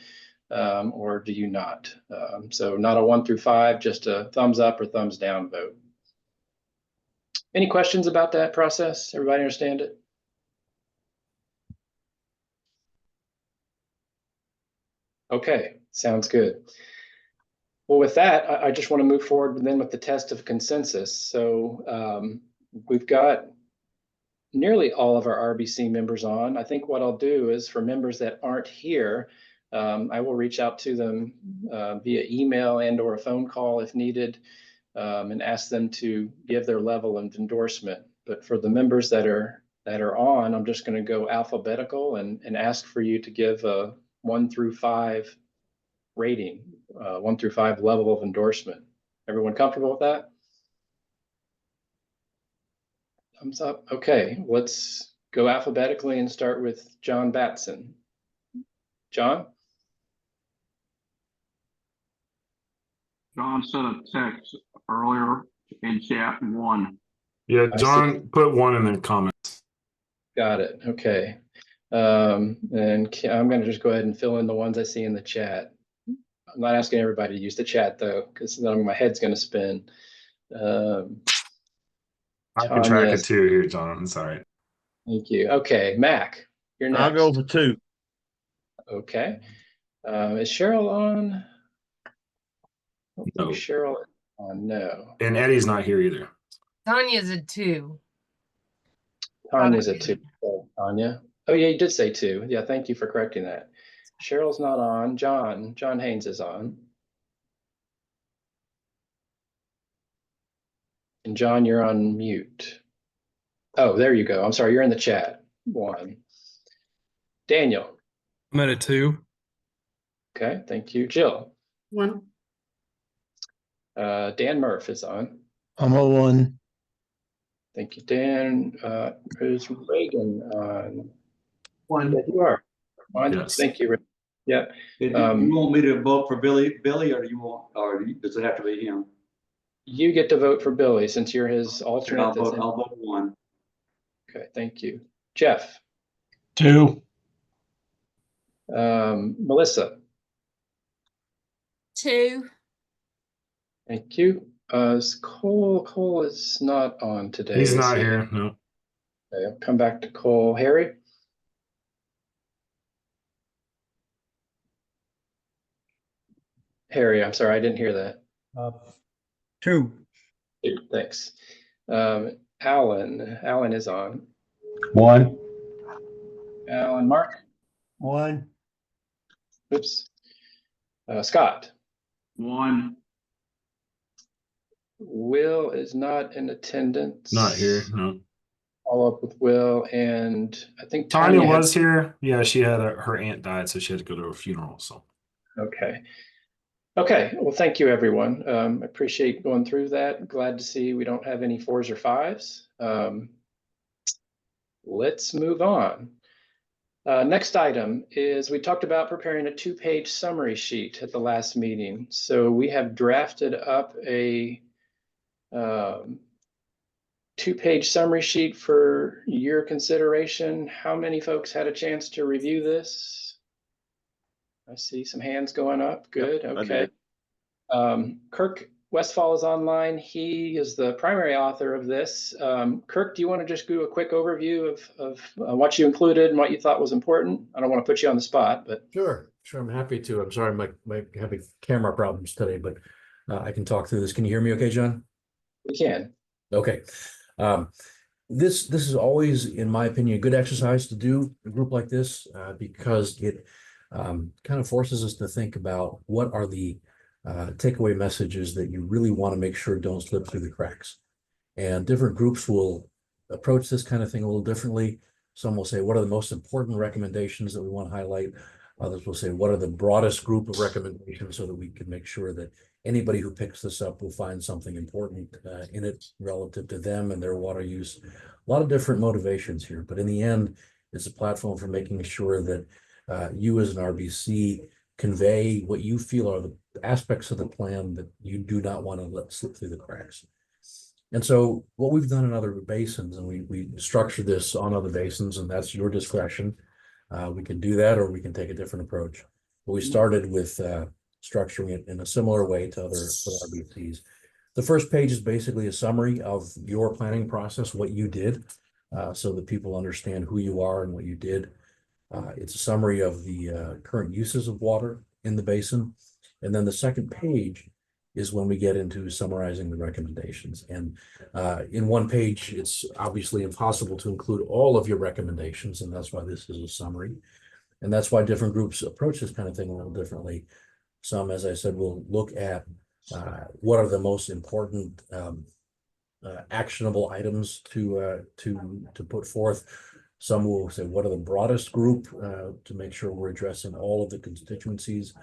or do you not? So not a 1 through 5, just a thumbs up or thumbs down vote. Any questions about that process? Everybody understand it? Okay, sounds good. Well, with that, I just want to move forward then with the test of consensus. So we've got nearly all of our RBC members on. I think what I'll do is, for members that aren't here, I will reach out to them via email and or a phone call if needed, and ask them to give their level of endorsement. But for the members that are on, I'm just going to go alphabetical and ask for you to give a 1 through 5 rating, 1 through 5 level of endorsement. Everyone comfortable with that? Thumbs up. Okay, let's go alphabetically and start with John Batson. John? John sent a text earlier in chat 1. Yeah, I John put 1 in the comments. Got it. Okay. And I'm going to just go ahead and fill in the ones I see in the chat. I'm not asking everybody to use the chat though, because then my head's going to spin. I can track Tanya, it too here, John. It's all right. thank you. Okay, Mac, you're next. I'll go for 2. Okay. Is Cheryl on? I don't think No. Cheryl is on. No. And Eddie's not here either. Tanya's a 2. Tanya's a 2. Oh, Tanya. Oh yeah, you did say 2. Yeah, thank you for correcting that. Cheryl's not on. John Haynes is on. And John, you're on mute. Oh, there you go. I'm sorry, you're in the chat. 1. Daniel. I'm at a 2. Okay, thank you. Jill. 1. Dan Murph is on. I'm a 1. Thank you, Dan. Is Reagan on? 1. Yeah, you are. 1. Yes. Thank you. Yeah. You want me to vote for Billy, or does it have to be him? You get to vote for Billy since you're his alternate. I'll vote 1. Okay, thank you. Jeff. 2. Melissa. 2. Thank you. Is Cole is not on today. He's is not he? here. No. Okay, I'll come back to Cole. Harry. Harry, I'm sorry, I didn't hear that. 2. Thanks. Alan is on. 1. Alan, Mark. 1. Oops. Scott. 1. Will is not in attendance. Not here. No. Follow up with Will, and I think Tanya Tanya was here. Yeah, she had her aunt died, so she had to go to a funeral. So Okay. Okay, well, thank you, everyone. I appreciate going through that. Glad to see we don't have any 4s or 5s. Let's move on. Next item is we talked about preparing a 2-page summary sheet at the last meeting. So we have drafted up a 2-page summary sheet for your consideration. How many folks had a chance to review this? I see some hands going up. Good. Yep, I okay. did. Kirk Westfall is online. He is the primary author of this. Kirk, do you want to just do a quick overview of what you included and what you thought was important? I don't want to put you on the spot, but Sure, I'm happy to. I'm sorry, my having camera problems today, but I can talk through this. Can you hear me okay, John? we can. Okay. This is always, in my opinion, a good exercise to do a group like this because it kind of forces us to think about what are the takeaway messages that you really want to make sure don't slip through the cracks. And different groups will approach this kind of thing a little differently. Some will say, what are the most important recommendations that we want to highlight? Others will say, what are the broadest group of recommendations so that we can make sure that anybody who picks this up will find something important in it relative to them and their water use. A lot of different motivations here, but in the end, it's a platform for making sure that you as an RBC convey what you feel are the aspects of the plan that you do not want to let slip through the cracks. And so what we've done in other basins, and we structure this on other basins, and that's your discretion. We can do that, or we can take a different approach. But we started with structuring it in a similar way to other RBCs. The first page is basically a summary of your planning process, what you did, so that people understand who you are and what you did. It's a summary of the current uses of water in the basin. And then the second page is when we get into summarizing the recommendations. And in one page, it's obviously impossible to include all of your recommendations, and that's why this is a summary. And that's why different groups approach this kind of thing a little differently. Some, as I said, will look at what are the most important actionable items to put forth. Some will say, what are the broadest group to make sure we're addressing all of the constituencies.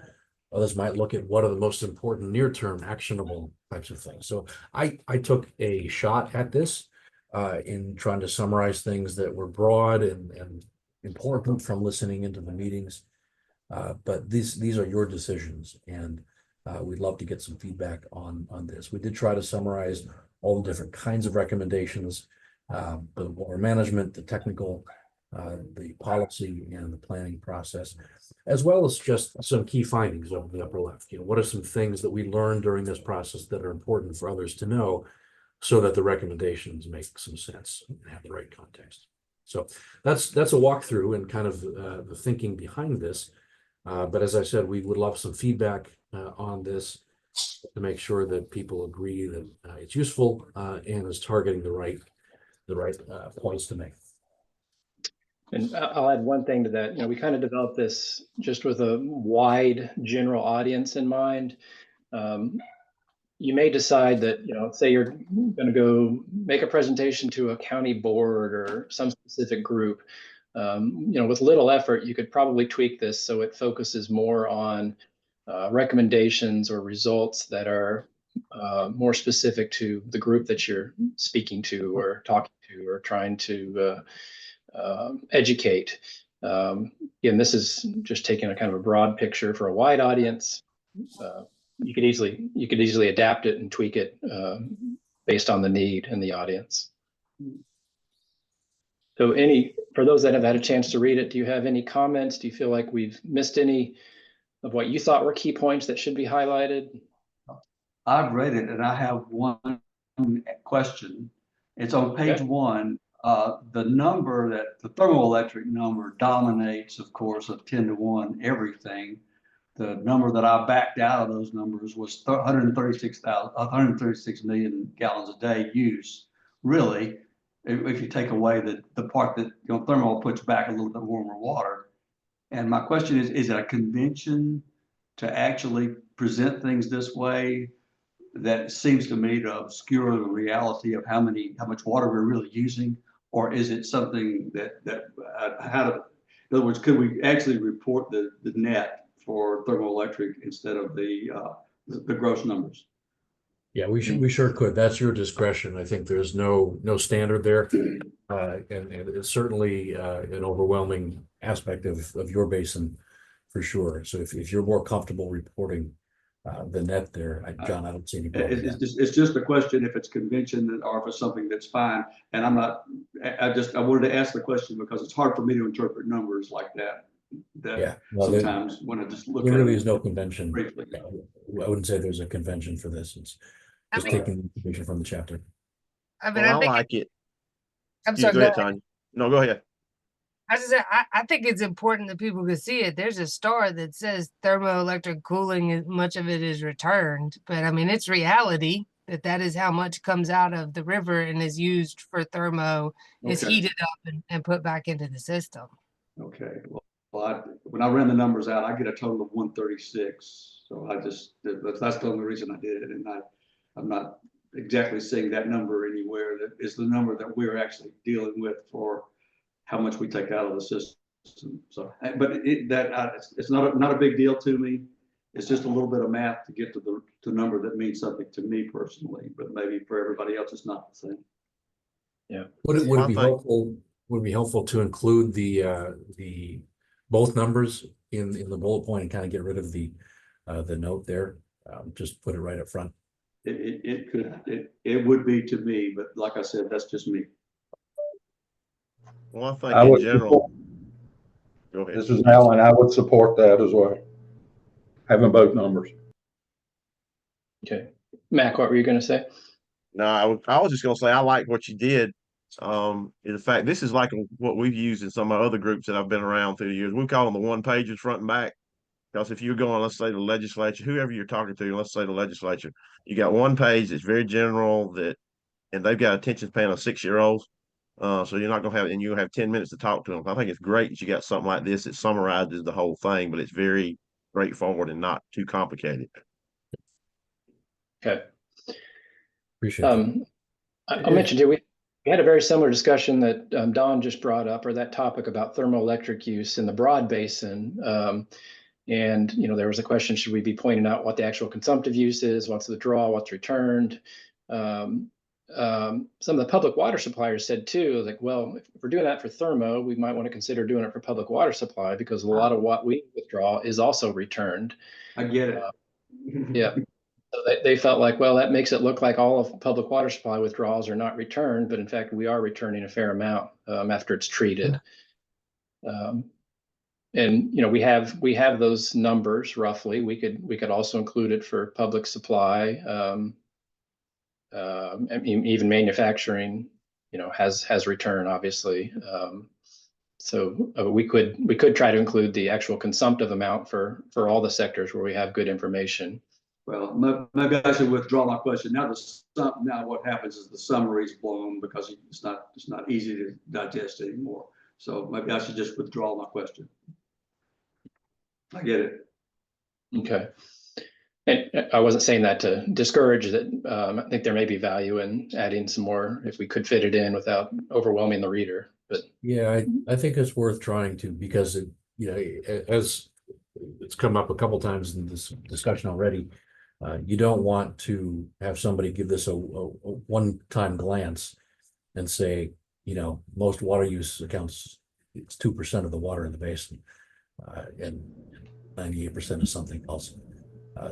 Others might look at what are the most important near-term actionable types of things. So I took a shot at this in trying to summarize things that were broad and important from listening into the meetings. But these are your decisions, and we'd love to get some feedback on this. We did try to summarize all the different kinds of recommendations, the water management, the technical, the policy, and the planning process, as well as just some key findings over the upper left. What are some things that we learned during this process that are important for others to know so that the recommendations make some sense and have the right context. So that's a walkthrough and kind of the thinking behind this. But as I said, we would love some feedback on this to make sure that people agree that it's useful and is targeting the right points to make. And I'll add one thing to that. We kind of developed this just with a wide general audience in mind. You may decide that, say you're going to go make a presentation to a county board or some specific group. With little effort, you could probably tweak this so it focuses more on recommendations or results that are more specific to the group that you're speaking to or talking to or trying to educate. And this is just taking a kind of a broad picture for a wide audience. You could easily adapt it and tweak it based on the need in the audience. So for those that have had a chance to read it, do you have any comments? Do you feel like we've missed any of what you thought were key points that should be highlighted? I've read it and I have one question. It's on page 1. The number that the thermoelectric number dominates, of course, of 10-to-1 everything. The number that I backed out of those numbers was 136 million gallons a day use. Really, if you take away the part that thermal puts back a little bit warmer water. And my question is it a convention to actually present things this way that seems to me to obscure the reality of how much water we're really using? Or is it something that in other words, could we actually report the net for thermoelectric instead of the gross numbers. Yeah, we sure could. That's your discretion. I think there's no standard there. And it's certainly an overwhelming aspect of your basin for sure. So if you're more comfortable reporting the net there, John, I don't see any problem with that. It's just a question if it's convention or if it's something that's fine. And I wanted to ask the question because it's hard for me to interpret numbers like that. Yeah, well, Sometimes when I just look there at really it is no convention. briefly. I wouldn't say there's a convention for this. It's just taking information from the chapter. I mean, Well, I I think like it. I'm Excuse- sorry. Go ahead, Tanya. No, go ahead. I just say I think it's important that people can see it. There's a star that says thermoelectric cooling, much of it is returned, but I mean it's reality that is how much comes out of the river and is used for thermo, is Okay. heated up and put back into the system. Okay, well, when I ran the numbers out, I get a total of 136. So that's the only reason I did it. And I'm not exactly seeing that number anywhere. That is the number that we're actually dealing with for how much we take out of the system. So, but it's not a big deal to me. It's just a little bit of math to get to the number that means something to me personally, but maybe for everybody else, it's not the same. Yeah. Would it be helpful? Would it be helpful to include the both numbers in the bullet point and kind of get rid of the note there? Just put it right up front. It would be to me, but like I said, that's just me. Well, I think in general. Go ahead. This is Alan. I would support that as well. Having both numbers. Okay. Mac, what were you going to say? No, I was just going to say I like what you did. In fact, this is like what we've used in some of our other groups that I've been around through the years. We call them the one pages front and back. Because if you're going, let's say the legislature, whoever you're talking to, let's say the legislature, you got one page that's very general and they've got attention span of 6-year-olds. So you're not going to have, and you have 10 minutes to talk to them. I think it's great that you got something like this that summarizes the whole thing, but it's very straightforward and not too complicated. Okay. Appreciate it. I'll mention too, we had a very similar discussion that Don just brought up, or that topic about thermoelectric use in the Broad Basin. And, there was a question, should we be pointing out what the actual consumptive use is, what's the draw, what's returned? Some of the public water suppliers said too, like, well, if we're doing that for thermo, we might want to consider doing it for public water supply because a lot of what we withdraw is also returned. I get it. Yeah. So they felt like, well, that makes it look like all of public water supply withdrawals are not returned, but in fact, we are returning a fair amount after it's treated. And we have those numbers roughly. We could also include it for public supply. Even manufacturing, has return obviously. So we could try to include the actual consumptive amount for all the sectors where we have good information. Well, maybe I should withdraw my question. Now what happens is the summary is blown because it's not easy to digest anymore. So maybe I should just withdraw my question. I get it. Okay. And I wasn't saying that to discourage that. I think there may be value in adding some more if we could fit it in without overwhelming the reader. But yeah, I think it's worth trying to, because as it's come up a couple times in this discussion already, you don't want to have somebody give this a one-time glance and say, most water use accounts, it's 2% of the water in the basin, and 98% is something else.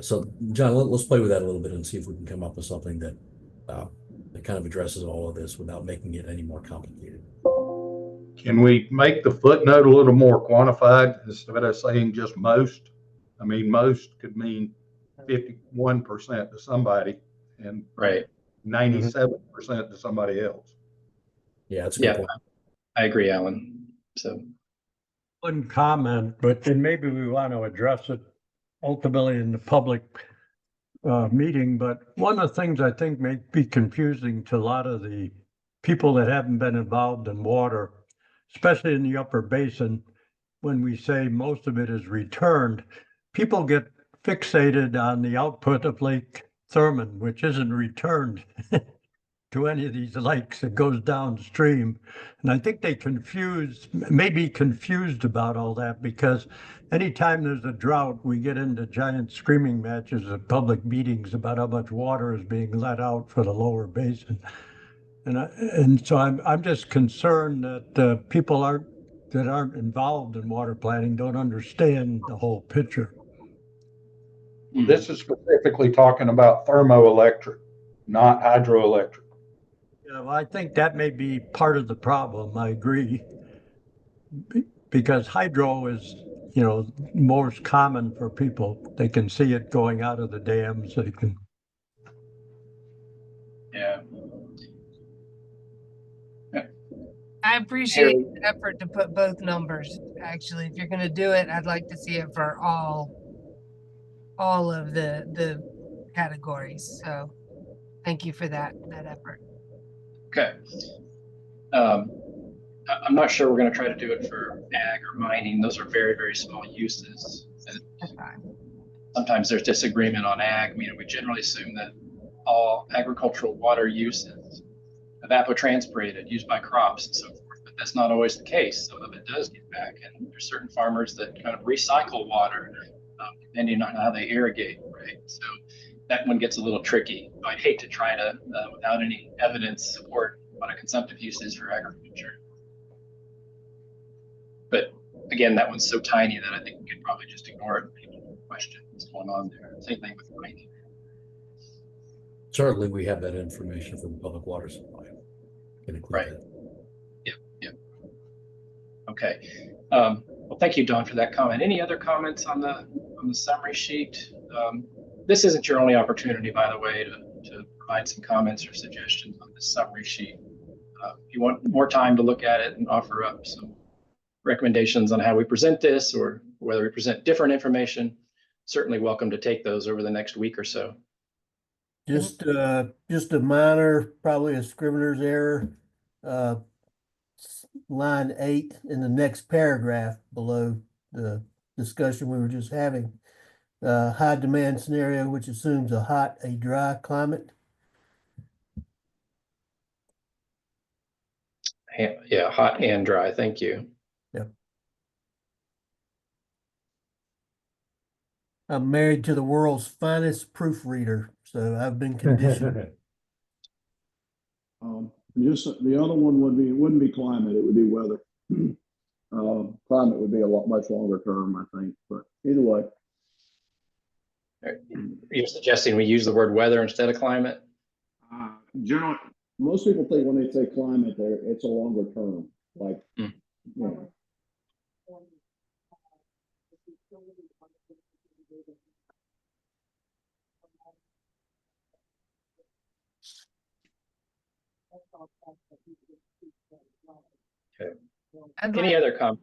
So, John, let's play with that a little bit and see if we can come up with something that kind of addresses all of this without making it any more complicated. Can we make the footnote a little more quantified instead of saying just most? I mean, most could mean 51% to somebody and right, 97% to somebody else. Yeah, that's a good point. I agree, Alan. So one comment, but then maybe we want to address it ultimately in the public meeting. But one of the things I think may be confusing to a lot of the people that haven't been involved in water, especially in the upper basin, when we say most of it is returned, people get fixated on the output of Lake Thurmond, which isn't returned. to any of these lakes. It goes downstream. And I think may be confused about all that, because anytime there's a drought, we get into giant screaming matches at public meetings about how much water is being let out for the lower basin. And so I'm just concerned that people that aren't involved in water planning don't understand the whole picture. This is specifically talking about thermoelectric, not hydroelectric. Well, I think that may be part of the problem. I agree. Because hydro is, most common for people. They can see it going out of the dams. They can. Yeah. I appreciate the effort to put both numbers. Actually, if you're going to do it, I'd like to see it for all of the categories. So thank you for that effort. Okay. I'm not sure we're going to try to do it for ag or mining. Those are very, very small uses. That's fine. Sometimes there's disagreement on ag. We generally assume that all agricultural water use is evapotranspirated, used by crops and so forth, but that's not always the case. Some of it does get back, and there's certain farmers that kind of recycle water depending on how they irrigate, right? So that one gets a little tricky. I'd hate to try to, without any evidence, support what a consumptive use is for agriculture. But again, that one's so tiny that I think we could probably just ignore it. People don't question what's going on there. Same thing with mining. Certainly, we have that information from the public water supply. Can include Right. that. Yep. Okay. Well, thank you, Don, for that comment. Any other comments on the summary sheet? This isn't your only opportunity, by the way, to provide some comments or suggestions on this summary sheet. If you want more time to look at it and offer up some recommendations on how we present this, or whether we present different information, certainly welcome to take those over the next week or so. Just a minor, probably a scrivener's error. Line 8 in the next paragraph below the discussion we were just having. High demand scenario, which assumes a dry climate. Yeah, hot and dry. Thank you. Yep. I'm married to the world's finest proofreader, so I've been conditioned. Just the other one it wouldn't be climate, it would be weather. Climate would be much longer term, I think, but either way. You're suggesting we use the word weather instead of climate? Generally, most people think when they say climate, it's a longer term, like, you know. Okay. Any other comments?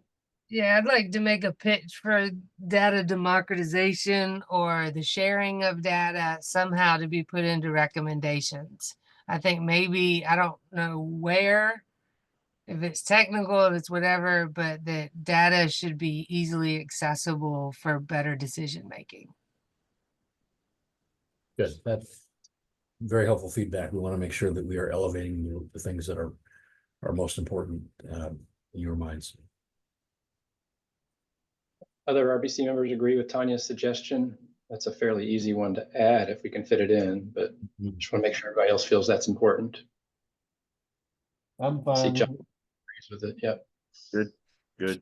Yeah, I'd like to make a pitch for data democratization or the sharing of data somehow to be put into recommendations. I think maybe, I don't know where, if it's technical, if it's whatever, but that data should be easily accessible for better decision making. Good. That's very helpful feedback. We want to make sure that we are elevating the things that are most important in your minds. Other RBC members agree with Tanya's suggestion. That's a fairly easy one to add if we can fit it in, but just want to make sure everybody else feels that's important. I'm fine. John agrees with it. Yep. Good.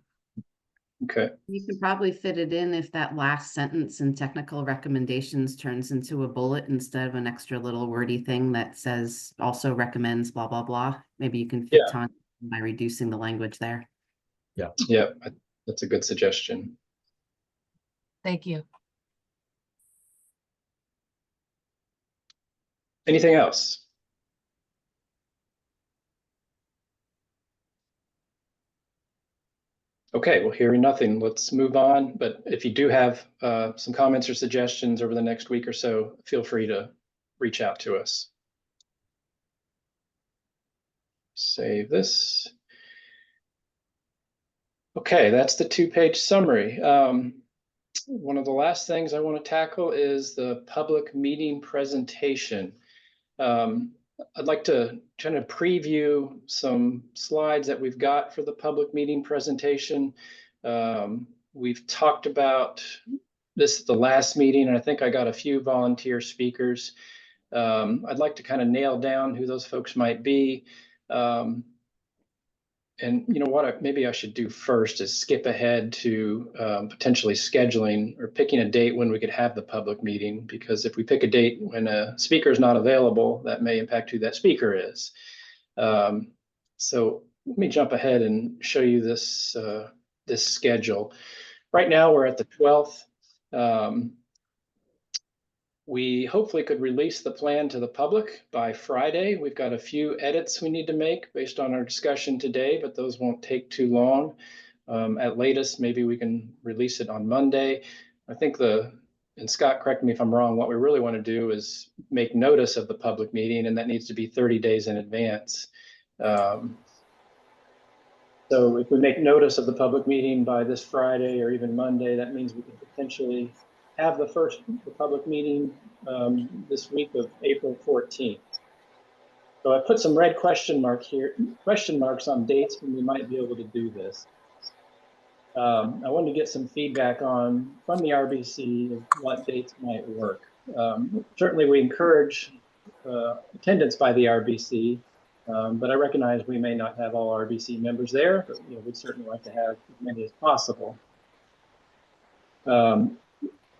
Okay. You could probably fit it in if that last sentence in technical recommendations turns into a bullet instead of an extra little wordy thing that says also recommends blah, blah, blah. Maybe you can fit Tanya by reducing the language there. Yeah, that's a good suggestion. Thank you. Anything else? Okay, well, hearing nothing, let's move on. But if you do have some comments or suggestions over the next week or so, feel free to reach out to us. Save this. Okay, that's the 2-page summary. One of the last things I want to tackle is the public meeting presentation. I'd like to kind of preview some slides that we've got for the public meeting presentation. We've talked about this at the last meeting, and I think I got a few volunteer speakers. I'd like to kind of nail down who those folks might be. And you know what, maybe I should do first is skip ahead to potentially scheduling or picking a date when we could have the public meeting, because if we pick a date when a speaker is not available, that may impact who that speaker is. So let me jump ahead and show you this, this schedule. Right now we're at the 12th. We hopefully could release the plan to the public by Friday. We've got a few edits we need to make based on our discussion today, but those won't take too long. At latest, maybe we can release it on Monday. I think and Scott, correct me if I'm wrong, what we really want to do is make notice of the public meeting, and that needs to be 30 days in advance. So if we make notice of the public meeting by this Friday or even Monday, that means we could potentially have the public meeting this week of April 14th. So I put some red question marks on dates when we might be able to do this. I wanted to get some feedback from the RBC of what dates might work. Certainly we encourage attendance by the RBC, but I recognize we may not have all RBC members there, but we'd certainly like to have as many as possible.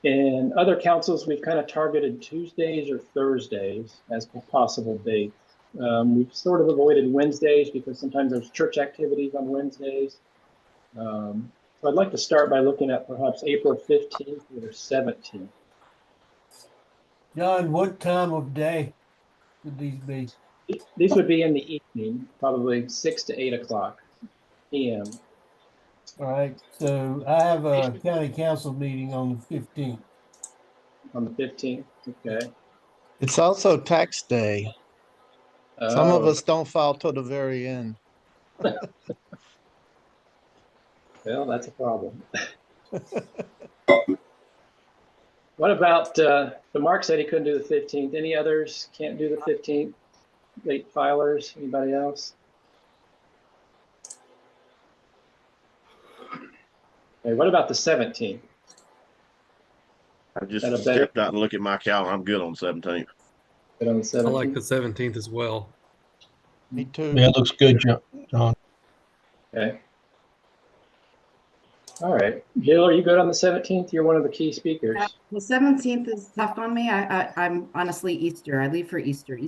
In other councils, we've kind of targeted Tuesdays or Thursdays as possible dates. We've sort of avoided Wednesdays because sometimes there's church activities on Wednesdays. So I'd like to start by looking at perhaps April 15th or 17th. John, what time of day would these be? These would be in the evening, probably 6 to 8 o'clock p.m. All right, so I have a county council meeting on the 15th. On the 15th, okay. It's also tax day. Some of us don't file till the very end. Well, that's a problem. What about, so Mark said he couldn't do the 15th. Any others can't do the 15th? Late filers, anybody else? Okay, what about the 17th? I just stepped out and looked at my calendar. I'm good on 17th. Good on the 17th? I like the 17th as well. Me too. Yeah, it looks good, John. Okay. All right. Jill, are you good on the 17th? You're one of the key speakers. The 17th is tough on me. I'm honestly Easter. I leave for Easter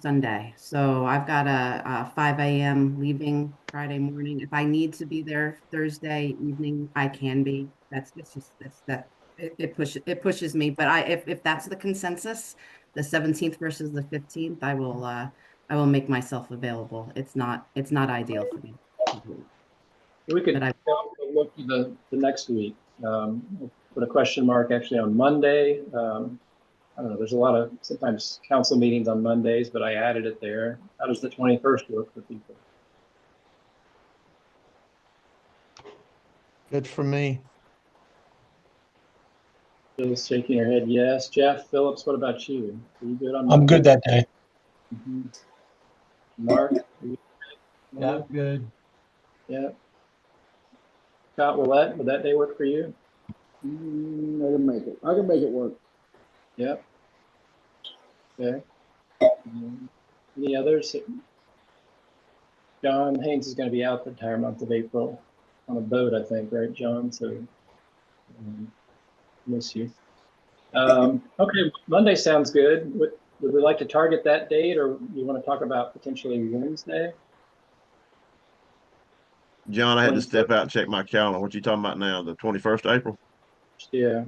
Sunday. So I've got a 5 a.m. leaving Friday morning. If I need to be there Thursday evening, I can be. It pushes me. But if that's the consensus, the 17th versus the 15th, I will make myself available. It's not ideal for me. We could look to the next week. We'll put a question mark actually on Monday. I don't know, there's a lot of sometimes council meetings on Mondays, but I added it there. How does the 21st work for people? Good for me. Jill's shaking her head yes. Jeff, Phillips, what about you? Are you good on Monday? I'm good that day. Mm-hmm. Mark? Yeah, I'm good. Yeah. Scott, would that day work for you? I can make it. I can make it work. Yep. Okay. Any others? John Haynes is going to be out the entire month of April on a boat, I think, right, John? So, miss you. Okay, Monday sounds good. Would we like to target that date, or you want to talk about potentially Wednesday? John, I had to step out and check my calendar. What you talking about now? The 21st April? Yeah.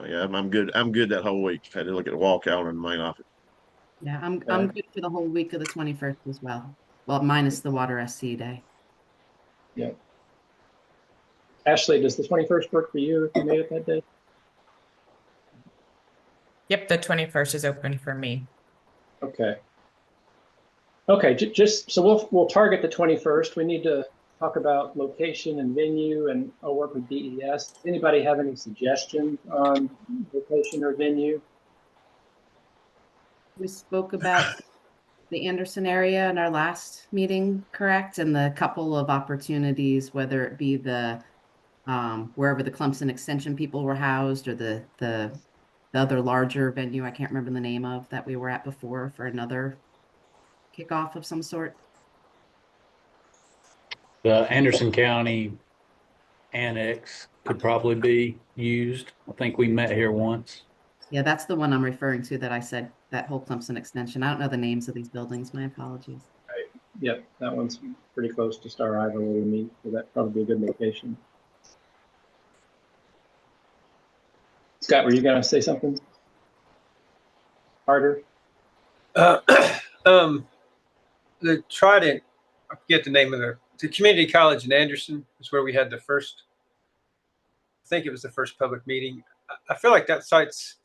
Yeah, I'm good. I'm good that whole week. I had to look at the wall calendar in the main office. Yeah, I'm good for the whole week of the 21st as well. Well, minus the water SC day. Yeah. Ashley, does the 21st work for you if you made it that day? Yep, the 21st is open for me. Okay. Okay, just so we'll target the 21st. We need to talk about location and venue, and I'll work with DES. Anybody have any suggestions on location or venue? We spoke about the Anderson area in our last meeting, correct? And the couple of opportunities, whether it be the wherever the Clemson Extension people were housed, or the other larger venue I can't remember the name of that we were at before for another kickoff of some sort. The Anderson County Annex could probably be used. I think we met here once. Yeah, that's the one I'm referring to that I said, that whole Clemson Extension. I don't know the names of these buildings. My apologies. Yep, that one's pretty close to Star Island where we meet, so that'd probably be a good location. Scott, were you gonna say something? Harder? The Trident, I forget the name of the community college in Anderson is where we had the first, I think it was the first public meeting. I feel like that site's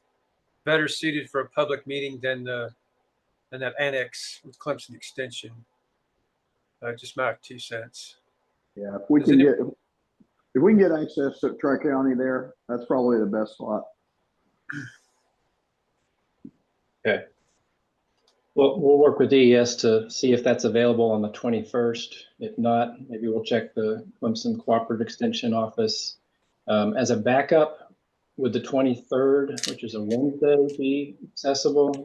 better suited for a public meeting than that annex with Clemson Extension. Just my 2 cents. Yeah, if we can get access to Tri-County there, that's probably the best spot. Okay. Well, we'll work with DES to see if that's available on the 21st. If not, maybe we'll check the Clemson Cooperative Extension Office. As a backup, would the 23rd, which is a Wednesday, be accessible?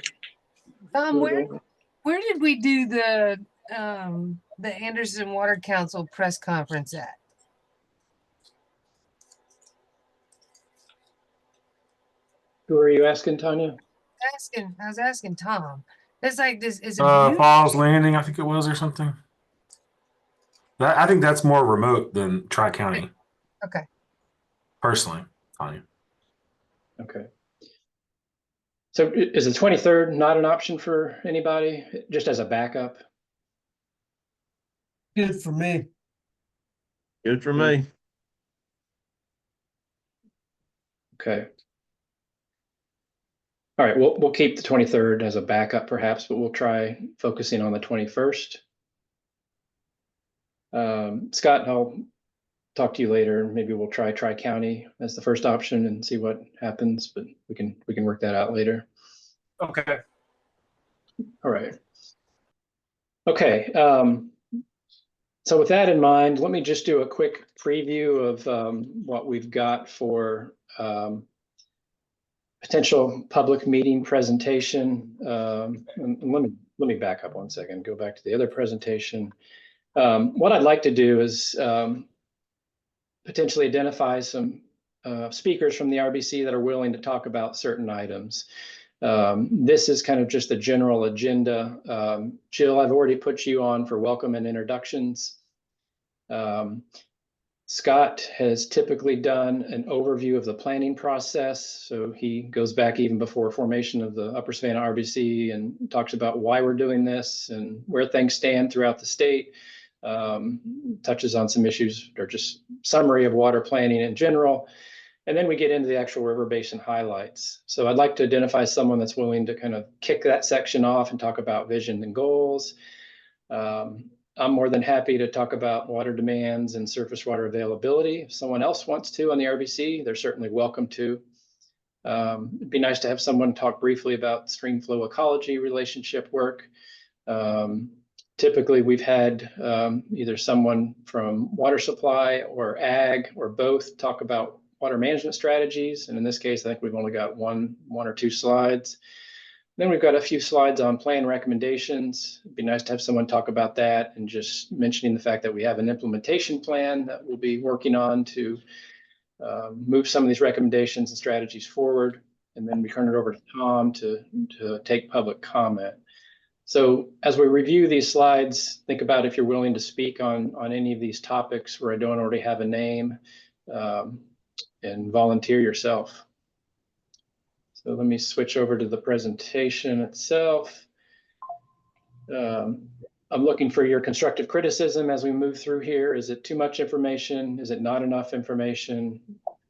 Where did we do the Anderson Water Council press conference at? Who are you asking, Tanya? I was asking Tom. It's like this is a Falls Landing, I think it was, or something. I think that's more remote than Tri-County. Okay. Personally, Tanya. Okay. So is the 23rd not an option for anybody, just as a backup? Good for me. Good for me. Okay. All right, we'll keep the 23rd as a backup perhaps, but we'll try focusing on the 21st. Scott, I'll talk to you later. Maybe we'll try Tri-County as the first option and see what happens, but we can work that out later. Okay. All right. Okay. So with that in mind, let me just do a quick preview of what we've got for potential public meeting presentation. And let me back up one second, go back to the other presentation. What I'd like to do is potentially identify some speakers from the RBC that are willing to talk about certain items. This is kind of just the general agenda. Jill, I've already put you on for welcome and introductions. Scott has typically done an overview of the planning process. So he goes back even before formation of the Upper Savannah RBC and talks about why we're doing this and where things stand throughout the state. Touches on some issues or just summary of water planning in general. And then we get into the actual river basin highlights. So I'd like to identify someone that's willing to kind of kick that section off and talk about vision and goals. I'm more than happy to talk about water demands and surface water availability. If someone else wants to on the RBC, they're certainly welcome to. It'd be nice to have someone talk briefly about stream flow ecology relationship work. Typically, we've had either someone from water supply or ag or both talk about water management strategies. And in this case, I think we've only got one or two slides. Then we've got a few slides on plan recommendations. It'd be nice to have someone talk about that and just mentioning the fact that we have an implementation plan that we'll be working on to move some of these recommendations and strategies forward. And then we turn it over to Tom to take public comment. So as we review these slides, think about if you're willing to speak on any of these topics where I don't already have a name, and volunteer yourself. So let me switch over to the presentation itself. I'm looking for your constructive criticism as we move through here. Is it too much information? Is it not enough information?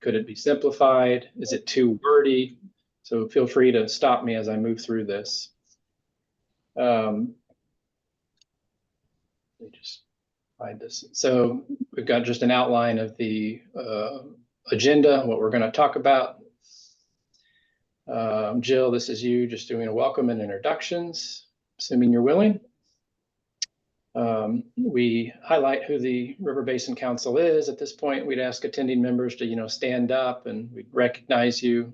Could it be simplified? Is it too wordy? So feel free to stop me as I move through this. Let me just hide this. So we've got just an outline of the agenda, what we're going to talk about. Jill, this is you just doing a welcome and introductions. assuming you're willing. We highlight who the River Basin Council is. At this point, we'd ask attending members to, stand up and we'd recognize you.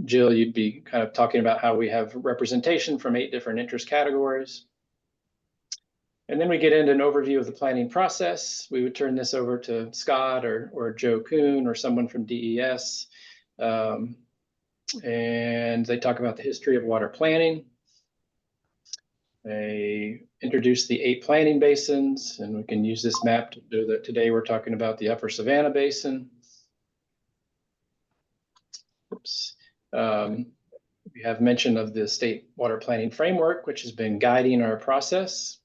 Jill, you'd be kind of talking about how we have representation from 8 different interest categories. And then we get into an overview of the planning process. We would turn this over to Scott or Joe Kuhn or someone from DES. And they talk about the history of water planning. They introduce the 8 planning basins, and we can use this map to do that. Today we're talking about the Upper Savannah Basin. Oops. We have mention of the state water planning framework, which has been guiding our process.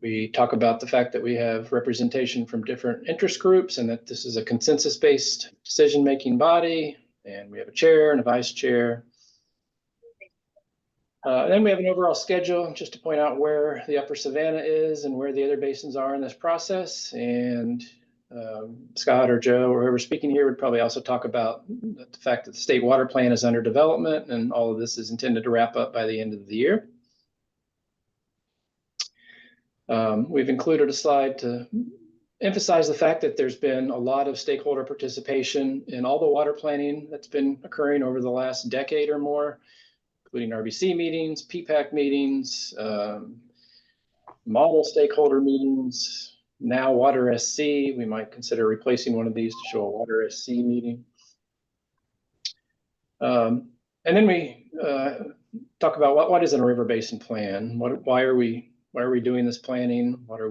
We talk about the fact that we have representation from different interest groups and that this is a consensus-based decision-making body, and we have a chair and a vice chair. Then we have an overall schedule just to point out where the Upper Savannah is and where the other basins are in this process. And Scott or Joe or whoever's speaking here would probably also talk about the fact that the state water plan is under development and all of this is intended to wrap up by the end of the year. We've included a slide to emphasize the fact that there's been a lot of stakeholder participation in all the water planning that's been occurring over the last decade or more, including RBC meetings, PPAC meetings, model stakeholder meetings, now Water SC. We might consider replacing one of these to show a Water SC meeting. And then we talk about what is in a river basin plan? Why are we doing this planning? What are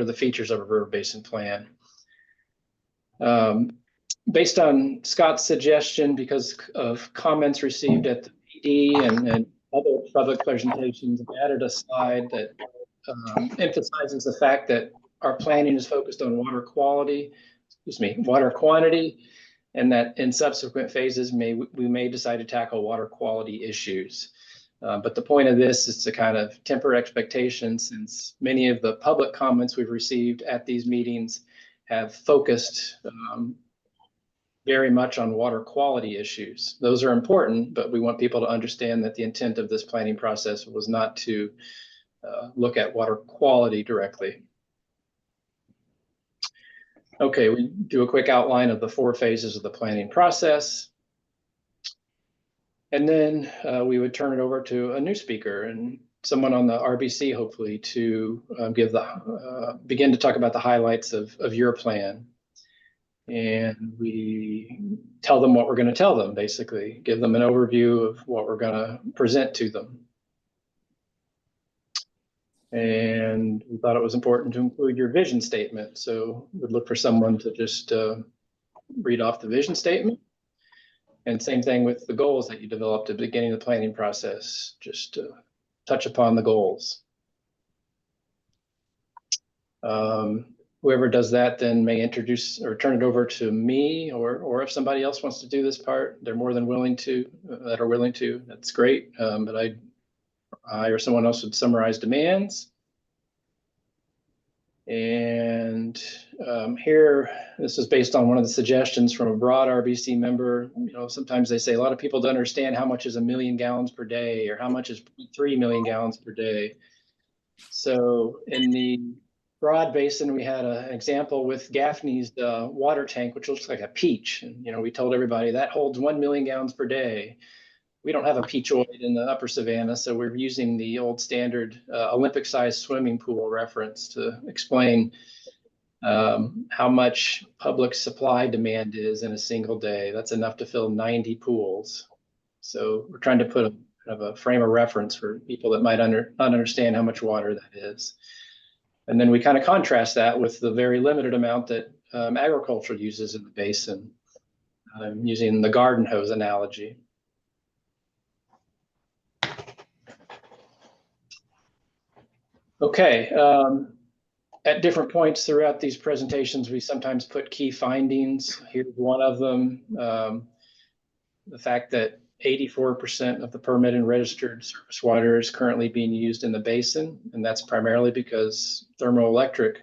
the features of a river basin plan? Based on Scott's suggestion, because of comments received at the PD and other public presentations, we added a slide that emphasizes the fact that our planning is focused on water quantity, and that in subsequent phases we may decide to tackle water quality issues. But the point of this is to kind of temper expectations, since many of the public comments we've received at these meetings have focused very much on water quality issues. Those are important, but we want people to understand that the intent of this planning process was not to look at water quality directly. Okay, we do a quick outline of the 4 phases of the planning process. And then we would turn it over to a new speaker and someone on the RBC, hopefully, to begin to talk about the highlights of your plan. And we tell them what we're going to tell them, basically, give them an overview of what we're going to present to them. And we thought it was important to include your vision statement. So we'd look for someone to just read off the vision statement. And same thing with the goals that you developed at the beginning of the planning process, just to touch upon the goals. Whoever does that then may introduce or turn it over to me, or if somebody else wants to do this part, they're more than willing to, that's great. But I or someone else would summarize demands. And here, this is based on one of the suggestions from a broad RBC member. Sometimes they say a lot of people don't understand how much is 1 million gallons per day or how much is 3 million gallons per day. So in the broad basin, we had an example with Gaffney's water tank, which looks like a peach. And, we told everybody that holds 1 million gallons per day. We don't have a peachoid in the Upper Savannah, so we're using the old standard Olympic-sized swimming pool reference to explain how much public supply demand is in a single day. That's enough to fill 90 pools. So we're trying to put a frame of reference for people that might not understand how much water that is. And then we kind of contrast that with the very limited amount that agriculture uses in the basin, using the garden hose analogy. Okay, at different points throughout these presentations, we sometimes put key findings. Here's one of them. The fact that 84% of the permitted and registered surface water is currently being used in the basin, and that's primarily because thermoelectric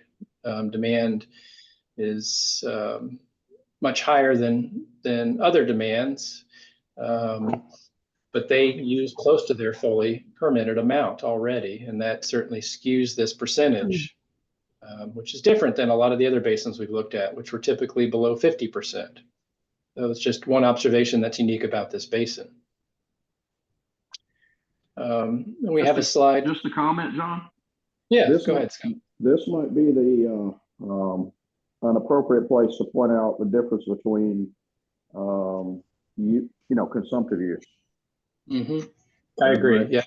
demand is much higher than other demands. But they use close to their fully permitted amount already, and that certainly skews this percentage, which is different than a lot of the other basins we've looked at, which were typically below 50%. So it's just one observation that's unique about this basin. And we have a slide. Just a comment, John? Yeah, This go might- ahead, Scott. This might be the an appropriate place to point out the difference between consumptive use. I agree. Yeah.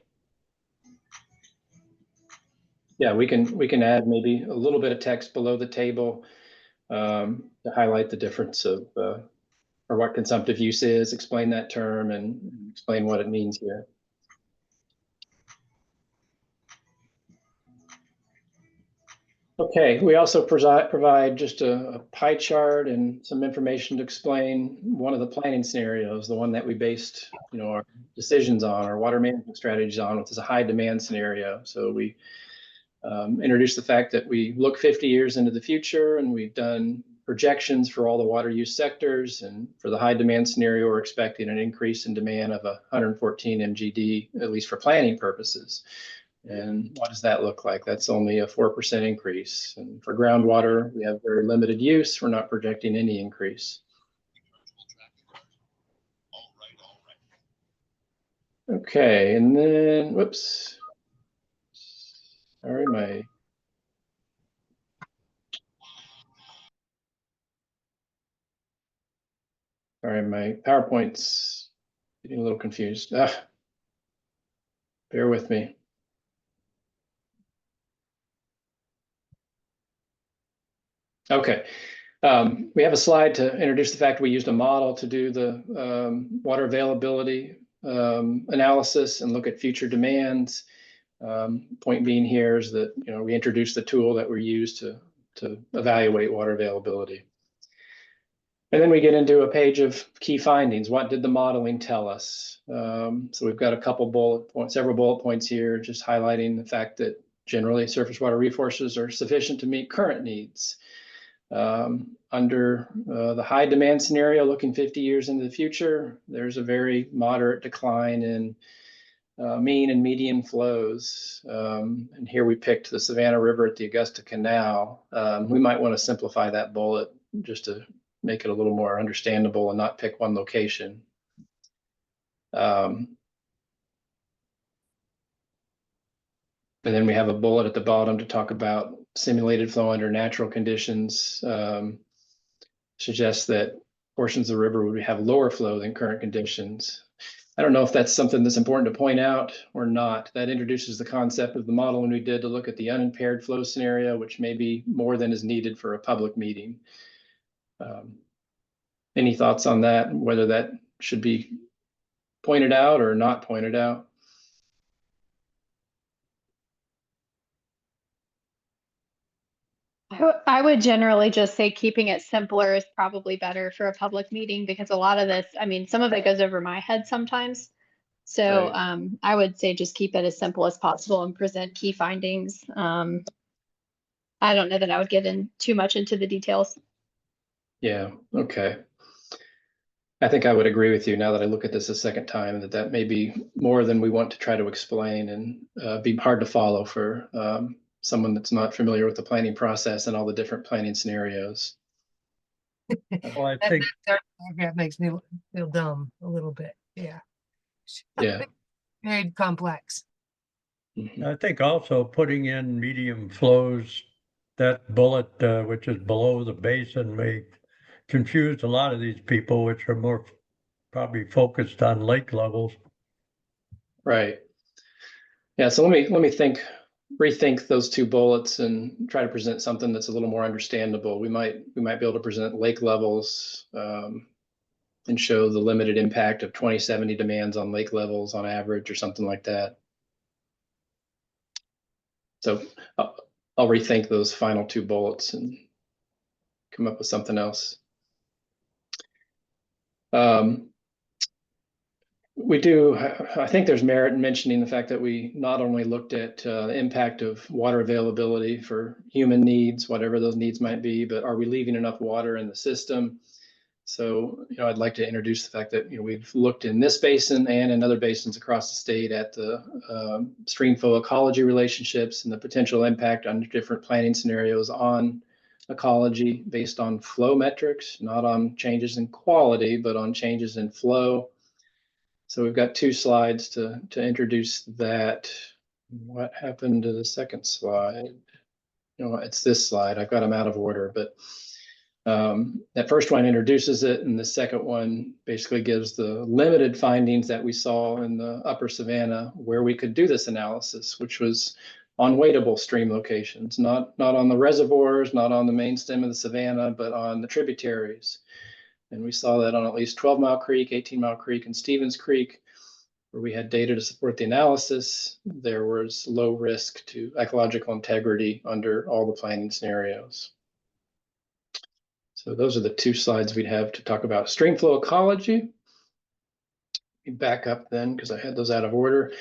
Yeah, we can add maybe a little bit of text below the table to highlight the difference of or what consumptive use is, explain that term, and explain what it means here. Okay, we also provide just a pie chart and some information to explain one of the planning scenarios, the one that we based our decisions on, our water management strategies on, which is a high demand scenario. So we introduced the fact that we look 50 years into the future, and we've done projections for all the water use sectors. And for the high demand scenario, we're expecting an increase in demand of 114 MGD, at least for planning purposes. And what does that look like? That's only a 4% increase. And for groundwater, we have very limited use. We're not projecting any increase. Okay, and then, whoops. Sorry, my PowerPoint's getting a little confused. Bear with me. Okay, we have a slide to introduce the fact we used a model to do the water availability analysis and look at future demands. Point being here is that we introduced the tool that we use to evaluate water availability. And then we get into a page of key findings. What did the modeling tell us? So we've got several bullet points here, just highlighting the fact that generally surface water resources are sufficient to meet current needs. Under the high demand scenario, looking 50 years into the future, there's a very moderate decline in mean and median flows. And here we picked the Savannah River at the Augusta Canal. We might want to simplify that bullet just to make it a little more understandable and not pick one location. And then we have a bullet at the bottom to talk about simulated flow under natural conditions. Suggests that portions of the river would have lower flow than current conditions. I don't know if that's something that's important to point out or not. That introduces the concept of the modeling we did to look at the unimpaired flow scenario, which may be more than is needed for a public meeting. Any thoughts on that, whether that should be pointed out or not pointed out? I would generally just say keeping it simpler is probably better for a public meeting because a lot of this, I mean, some of it goes over my head sometimes. So I would say just keep it as simple as possible and present key findings. I don't know that I would get in too much into the details. Yeah, okay. I think I would agree with you now that I look at this a second time, that may be more than we want to try to explain and be hard to follow for someone that's not familiar with the planning process and all the different planning scenarios. Well, I think That makes me feel dumb a little bit. Yeah. Yeah. Very complex. I think also putting in medium flows, that bullet which is below the basin may confuse a lot of these people, which are more probably focused on lake levels. Right. Yeah, so let me rethink those two bullets and try to present something that's a little more understandable. We might be able to present lake levels and show the limited impact of 2070 demands on lake levels on average or something like that. So I'll rethink those final two bullets and come up with something else. I think there's merit in mentioning the fact that we not only looked at the impact of water availability for human needs, whatever those needs might be, but are we leaving enough water in the system? So, I'd like to introduce the fact that, we've looked in this basin and in other basins across the state at the stream flow ecology relationships and the potential impact on different planning scenarios on ecology based on flow metrics, not on changes in quality, but on changes in flow. So we've got 2 slides to introduce that. What happened to the second slide? It's this slide. I've got them out of order, but that first one introduces it, and the second one basically gives the limited findings that we saw in the upper Savannah where we could do this analysis, which was on wadeable stream locations, not on the reservoirs, not on the main stem of the Savannah, but on the tributaries. And we saw that on at least 12 Mile Creek, 18 Mile Creek, and Stevens Creek, where we had data to support the analysis. There was low risk to ecological integrity under all the planning scenarios. So those are the 2 slides we'd have to talk about stream flow ecology. Let me back up then, because I had those out of order.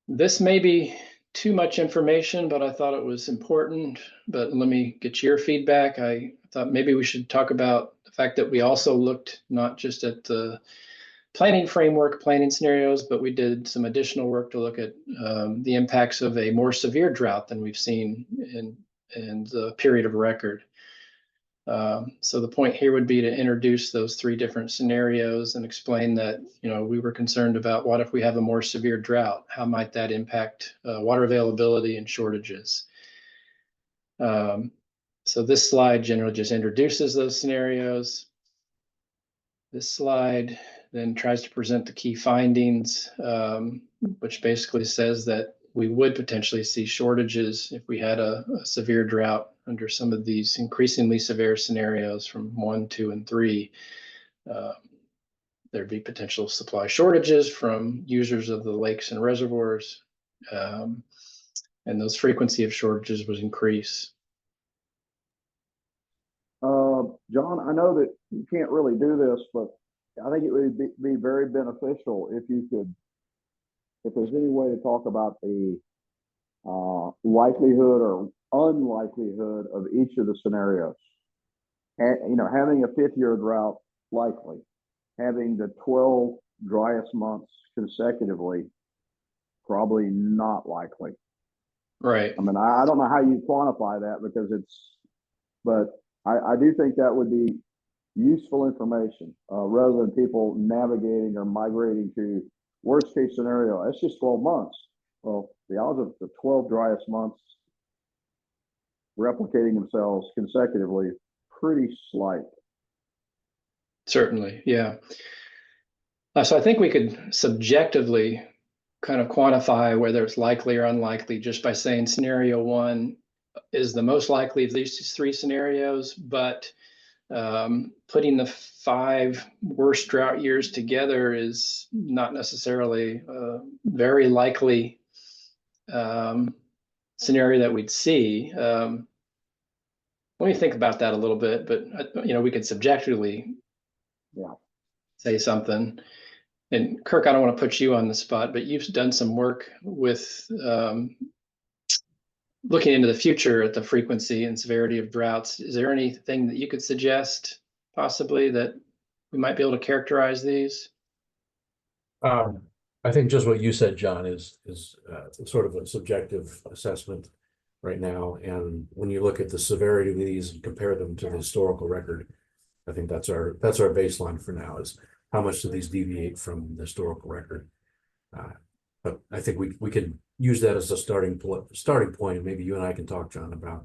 This may be too much information, but I thought it was important. But let me get your feedback. I thought maybe we should talk about the fact that we also looked not just at the planning framework, planning scenarios, but we did some additional work to look at the impacts of a more severe drought than we've seen in the period of record. So the point here would be to introduce those 3 different scenarios and explain that, we were concerned about what if we have a more severe drought? How might that impact water availability and shortages? So this slide generally just introduces those scenarios. This slide then tries to present the key findings, which basically says that we would potentially see shortages if we had a severe drought under some of these increasingly severe scenarios from 1, 2, and 3. There'd be potential supply shortages from users of the lakes and reservoirs, and those frequency of shortages would increase. John, I know that you can't really do this, but I think it would be very beneficial if you could, if there's any way to talk about the likelihood or unlikelihood of each of the scenarios. And, having a 5th-year drought likely, having the 12 driest months consecutively probably not likely. Right. I mean, I don't know how you quantify that because but I do think that would be useful information rather than people navigating or migrating to worst case scenario. That's just 12 months. Well, the odds of the 12 driest months replicating themselves consecutively pretty slight. Certainly, yeah. So I think we could subjectively kind of quantify whether it's likely or unlikely just by saying scenario 1 is the most likely of these 3 scenarios, but putting the 5 worst drought years together is not necessarily a very likely scenario that we'd see. Let me think about that a little bit, but we could subjectively say something. And Kirk, I don't want to put you on the spot, but you've done some work with looking into the future at the frequency and severity of droughts. Is there anything that you could suggest possibly that we might be able to characterize these? I think just what you said, John, is sort of a subjective assessment right now. And when you look at the severity of these and compare them to the historical record, I think that's our baseline for now, is how much do these deviate from the historical record. But I think we could use that as a starting point. Maybe you and I can talk, John, about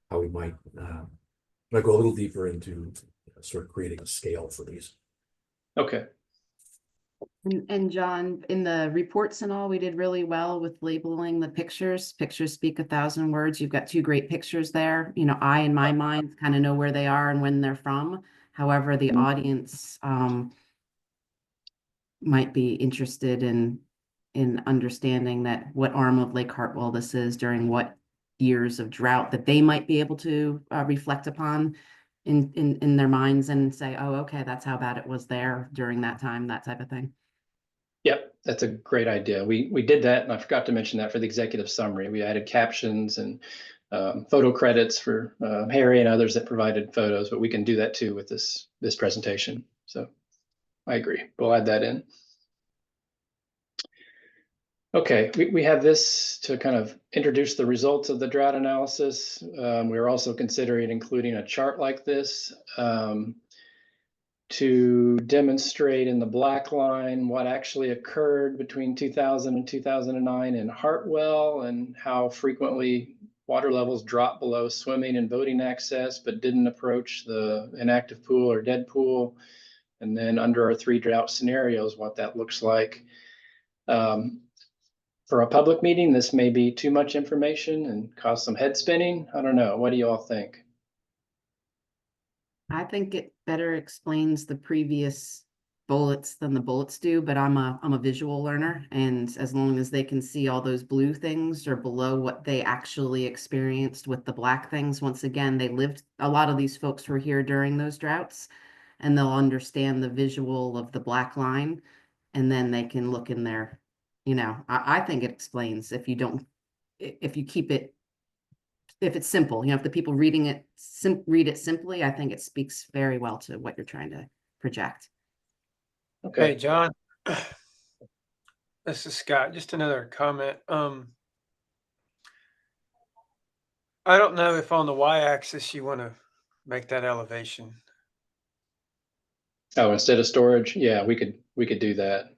how we might go a little deeper into sort of creating a scale for these. Okay. And John, in the reports and all, we did really well with labeling the pictures. Pictures speak 1,000 words. You've got 2 great pictures there. I, in my mind, kind of know where they are and when they're from. However, the audience might be interested in understanding that what arm of Lake Hartwell this is during what years of drought that they might be able to reflect upon in their minds and say, oh, okay, that's how bad it was there during that time, that type of thing. Yep, that's a great idea. We did that, and I forgot to mention that for the executive summary. We added captions and photo credits for Harry and others that provided photos, but we can do that too with this presentation. So I agree. We'll add that in. Okay, we have this to kind of introduce the results of the drought analysis. We're also considering including a chart like this to demonstrate in the black line what actually occurred between 2000 and 2009 in Hartwell, and how frequently water levels dropped below swimming and boating access, but didn't approach the inactive pool or dead pool. And then under our 3 drought scenarios, what that looks like. For a public meeting, this may be too much information and cause some head spinning. I don't know. What do you all think? I think it better explains the previous bullets than the bullets do, but I'm a visual learner, and as long as they can see all those blue things are below what they actually experienced with the black things, once again, a lot of these folks were here during those droughts, and they'll understand the visual of the black line, and then they can look in there. I think it explains if you keep it, if it's simple, if the people reading it read it simply, I think it speaks very well to what you're trying to project. Okay, hey, John, this is Scott. Just another comment. I don't know if on the y-axis you want to make that elevation. Oh, instead of storage, yeah, we could do that.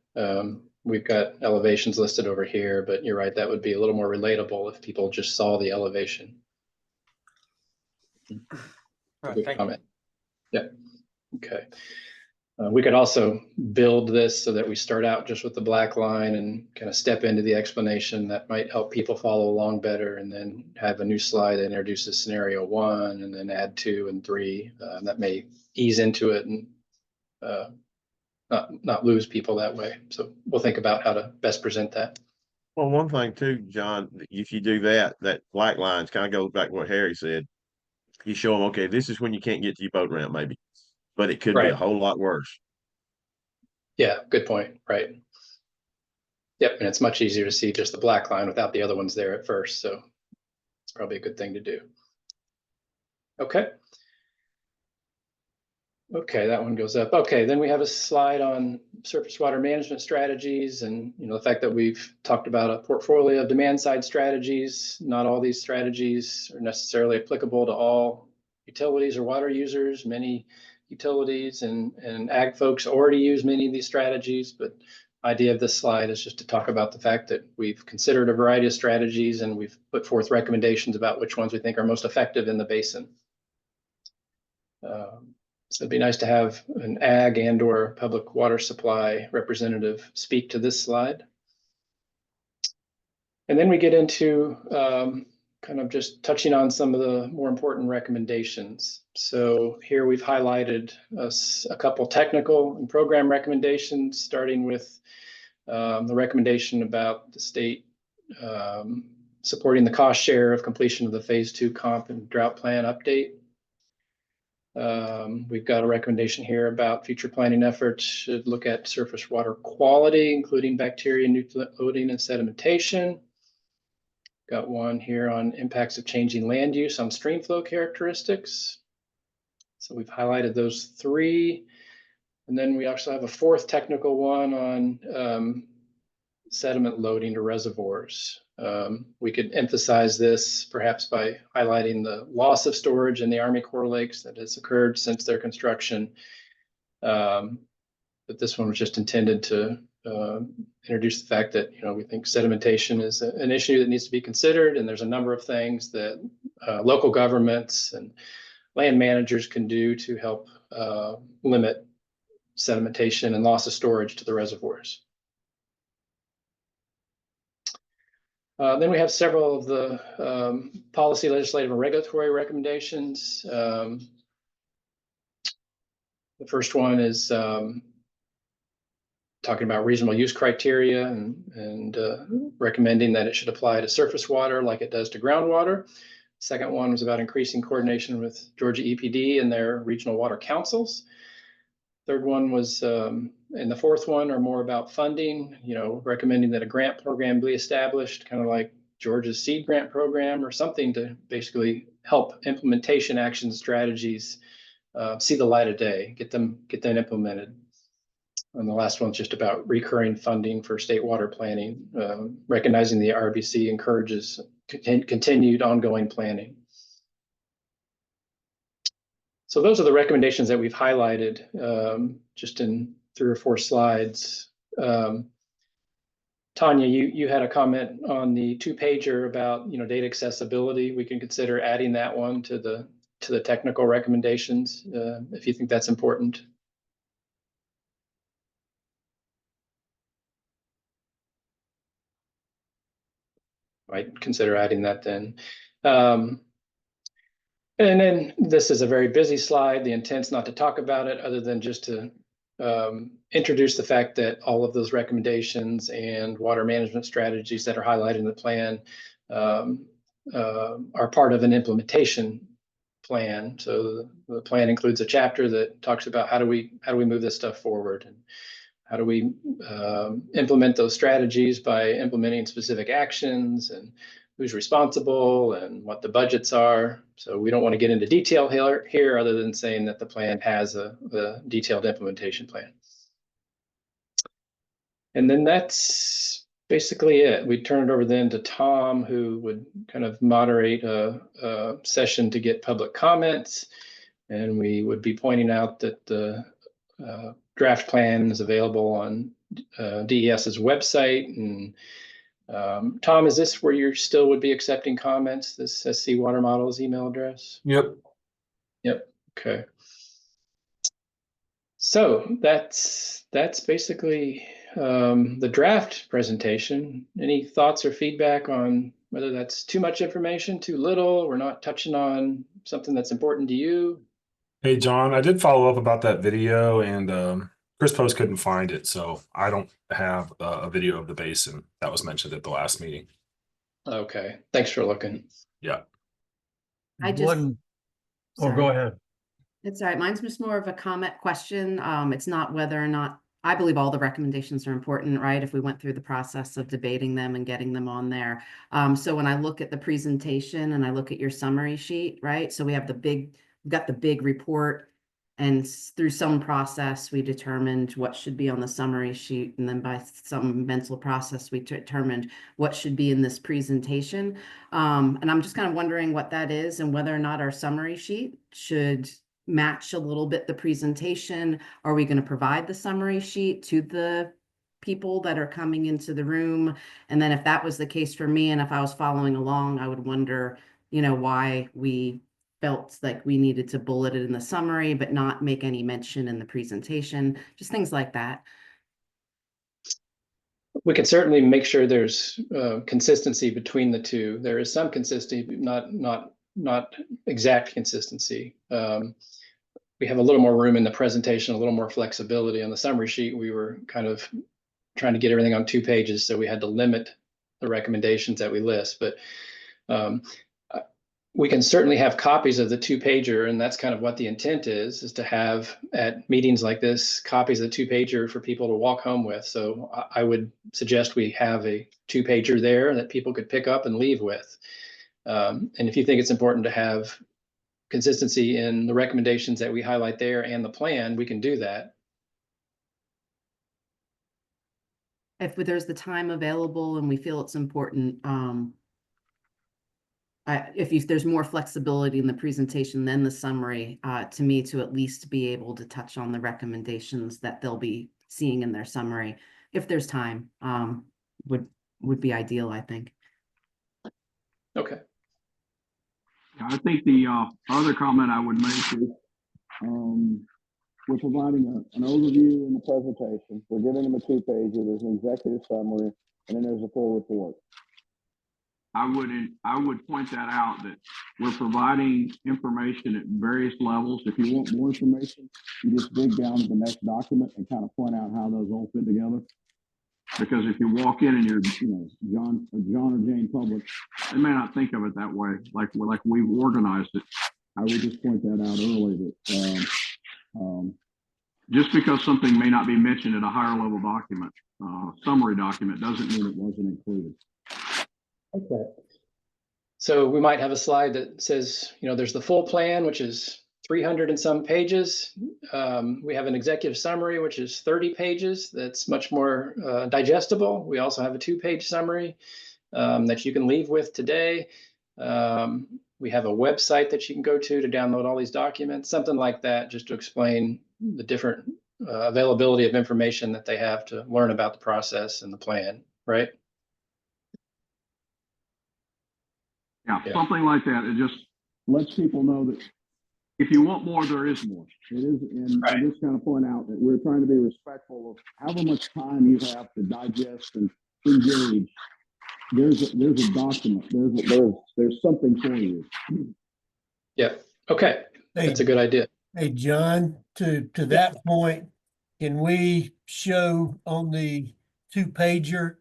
We've got elevations listed over here, but you're right, that would be a little more relatable if people just saw the elevation. Right, Good thank comment. Yeah. Okay. We could also build this so that we start out just with the black line and kind of step into the explanation. That might help people follow along better, and then have a new slide that introduces scenario 1 and then add 2 and 3. That may ease into it and not lose people that way. So we'll think about how to best present that. Well, one thing too, John, if you do that black lines kind of goes back to what Harry said. You show them, okay, this is when you can't get to your boat ramp, maybe, but it could be a whole lot worse. Yeah, good point. Right. Yep, and it's much easier to see just the black line without the other ones there at first. So it's probably a good thing to do. Okay. Okay, that one goes up. Okay, then we have a slide on surface water management strategies, and the fact that we've talked about a portfolio of demand side strategies. Not all these strategies are necessarily applicable to all utilities or water users. Many utilities and ag folks already use many of these strategies, but the idea of this slide is just to talk about the fact that we've considered a variety of strategies, and we've put forth recommendations about which ones we think are most effective in the basin. So it'd be nice to have an ag and/or public water supply representative speak to this slide. And then we get into kind of just touching on some of the more important recommendations. So here we've highlighted a couple technical and program recommendations, starting with the recommendation about the state supporting the cost share of completion of the phase 2 comp and drought plan update. We've got a recommendation here about future planning efforts should look at surface water quality, including bacteria, nutrient loading, and sedimentation. Got one here on impacts of changing land use on stream flow characteristics. So we've highlighted those 3. And then we also have a 4th technical one on sediment loading to reservoirs. We could emphasize this perhaps by highlighting the loss of storage in the Army Corps lakes that has occurred since their construction. But this one was just intended to introduce the fact that we think sedimentation is an issue that needs to be considered, and there's a number of things that local governments and land managers can do to help limit sedimentation and loss of storage to the reservoirs. Then we have several of the policy, legislative, and regulatory recommendations. The first one is talking about reasonable use criteria and recommending that it should apply to surface water like it does to groundwater. Second one was about increasing coordination with Georgia EPD and their regional water councils. Third one was, and the 4th one are more about funding, recommending that a grant program be established, kind of like Georgia's seed grant program or something to basically help implementation action strategies see the light of day, get them implemented. And the last one's just about recurring funding for state water planning, recognizing the RBC encourages continued ongoing planning. So those are the recommendations that we've highlighted just in 3 or 4 slides. Tanya, you had a comment on the 2-pager about data accessibility. We can consider adding that one to the technical recommendations if you think that's important. Might consider adding that then. And then this is a very busy slide. The intent's not to talk about it other than just to introduce the fact that all of those recommendations and water management strategies that are highlighted in the plan are part of an implementation plan. So the plan includes a chapter that talks about how do we move this stuff forward, and how do we implement those strategies by implementing specific actions, and who's responsible and what the budgets are. So we don't want to get into detail here other than saying that the plan has a detailed implementation plan. And then that's basically it. We turn it over then to Tom, who would kind of moderate a session to get public comments. And we would be pointing out that the draft plan is available on DES's website. And Tom, is this where you still would be accepting comments, this SC Water Models email address? Yep. Okay. So that's basically the draft presentation. Any thoughts or feedback on whether that's too much information, too little, we're not touching on something that's important to you? Hey, John, I did follow up about that video, and Chris Post couldn't find it, so I don't have a video of the basin that was mentioned at the last meeting. Okay, thanks for looking. Yeah. I just, Go sorry. ahead. It's all right. Mine's just more of a comment question. It's not whether or not, I believe all the recommendations are important, right? If we went through the process of debating them and getting them on there. So when I look at the presentation and I look at your summary sheet, right? So we have we've got the big report, and through some process, we determined what should be on the summary sheet. And then by some mental process, we determined what should be in this presentation. And I'm just kind of wondering what that is and whether or not our summary sheet should match a little bit the presentation. Are we going to provide the summary sheet to the people that are coming into the room? And then if that was the case for me, and if I was following along, I would wonder, why we felt like we needed to bullet it in the summary, but not make any mention in the presentation, just things like that. We can certainly make sure there's consistency between the two. There is some consistency, but not exact consistency. We have a little more room in the presentation, a little more flexibility. On the summary sheet, we were kind of trying to get everything on 2 pages, so we had to limit the recommendations that we list. But we can certainly have copies of the 2-pager, and that's kind of what the intent is to have at meetings like this, copies of the 2-pager for people to walk home with. So I would suggest we have a 2-pager there that people could pick up and leave with. And if you think it's important to have consistency in the recommendations that we highlight there and the plan, we can do that. If there's the time available and we feel it's important, if there's more flexibility in the presentation than the summary, to me, to at least be able to touch on the recommendations that they'll be seeing in their summary, if there's time, would be ideal, I think. Okay. I think the other comment I would make is we're providing an overview in the presentation. We're giving them a 2-pager. There's an executive summary, and then there's a full report. I would point that out, that we're providing information at various levels. If you want more information, you just dig down to the next document and kind of point out how those all fit together. Because if you walk in and you're, John or Jane Public, they may not think of it that way, like we've organized it. I would just point that out early, that just because something may not be mentioned in a higher level document, summary document, doesn't mean it wasn't included. Okay. So we might have a slide that says, there's the full plan, which is 300 and some pages. We have an executive summary, which is 30 pages. That's much more digestible. We also have a 2-page summary that you can leave with today. We have a website that you can go to download all these documents, something like that, just to explain the different availability of information that they have to learn about the process and the plan, right? Yeah, something like that. It just Lets people know that if you want more, there is more. it is, and I just kind of point out that we're trying to be respectful of however much time you have to digest and engage. There's a document. There's something for you. Yeah. Okay. That's a good idea. Hey, John, to that point, can we show on the 2-pager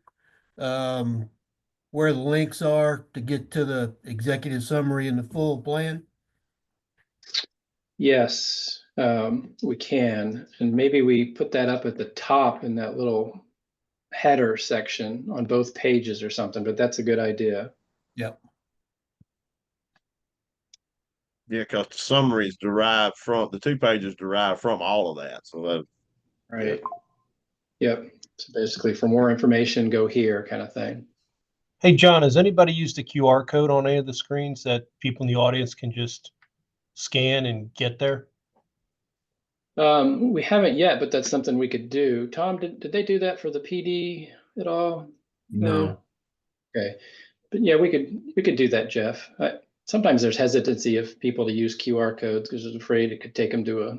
where the links are to get to the executive summary and the full plan? Yes, we can. And maybe we put that up at the top in that little header section on both pages or something, but that's a good idea. Yep. Yeah, because the summaries derived from the 2 pages derived from all of that. So that, right. Yep. So basically, for more information, go here, kind of thing. Hey, John, has anybody used a QR code on any of the screens that people in the audience can just scan and get there? We haven't yet, but that's something we could do. Tom, did they do that for the PD at all? No. Okay. But yeah, we could do that, Jeff. Sometimes there's hesitancy of people to use QR codes because they're afraid it could take them to a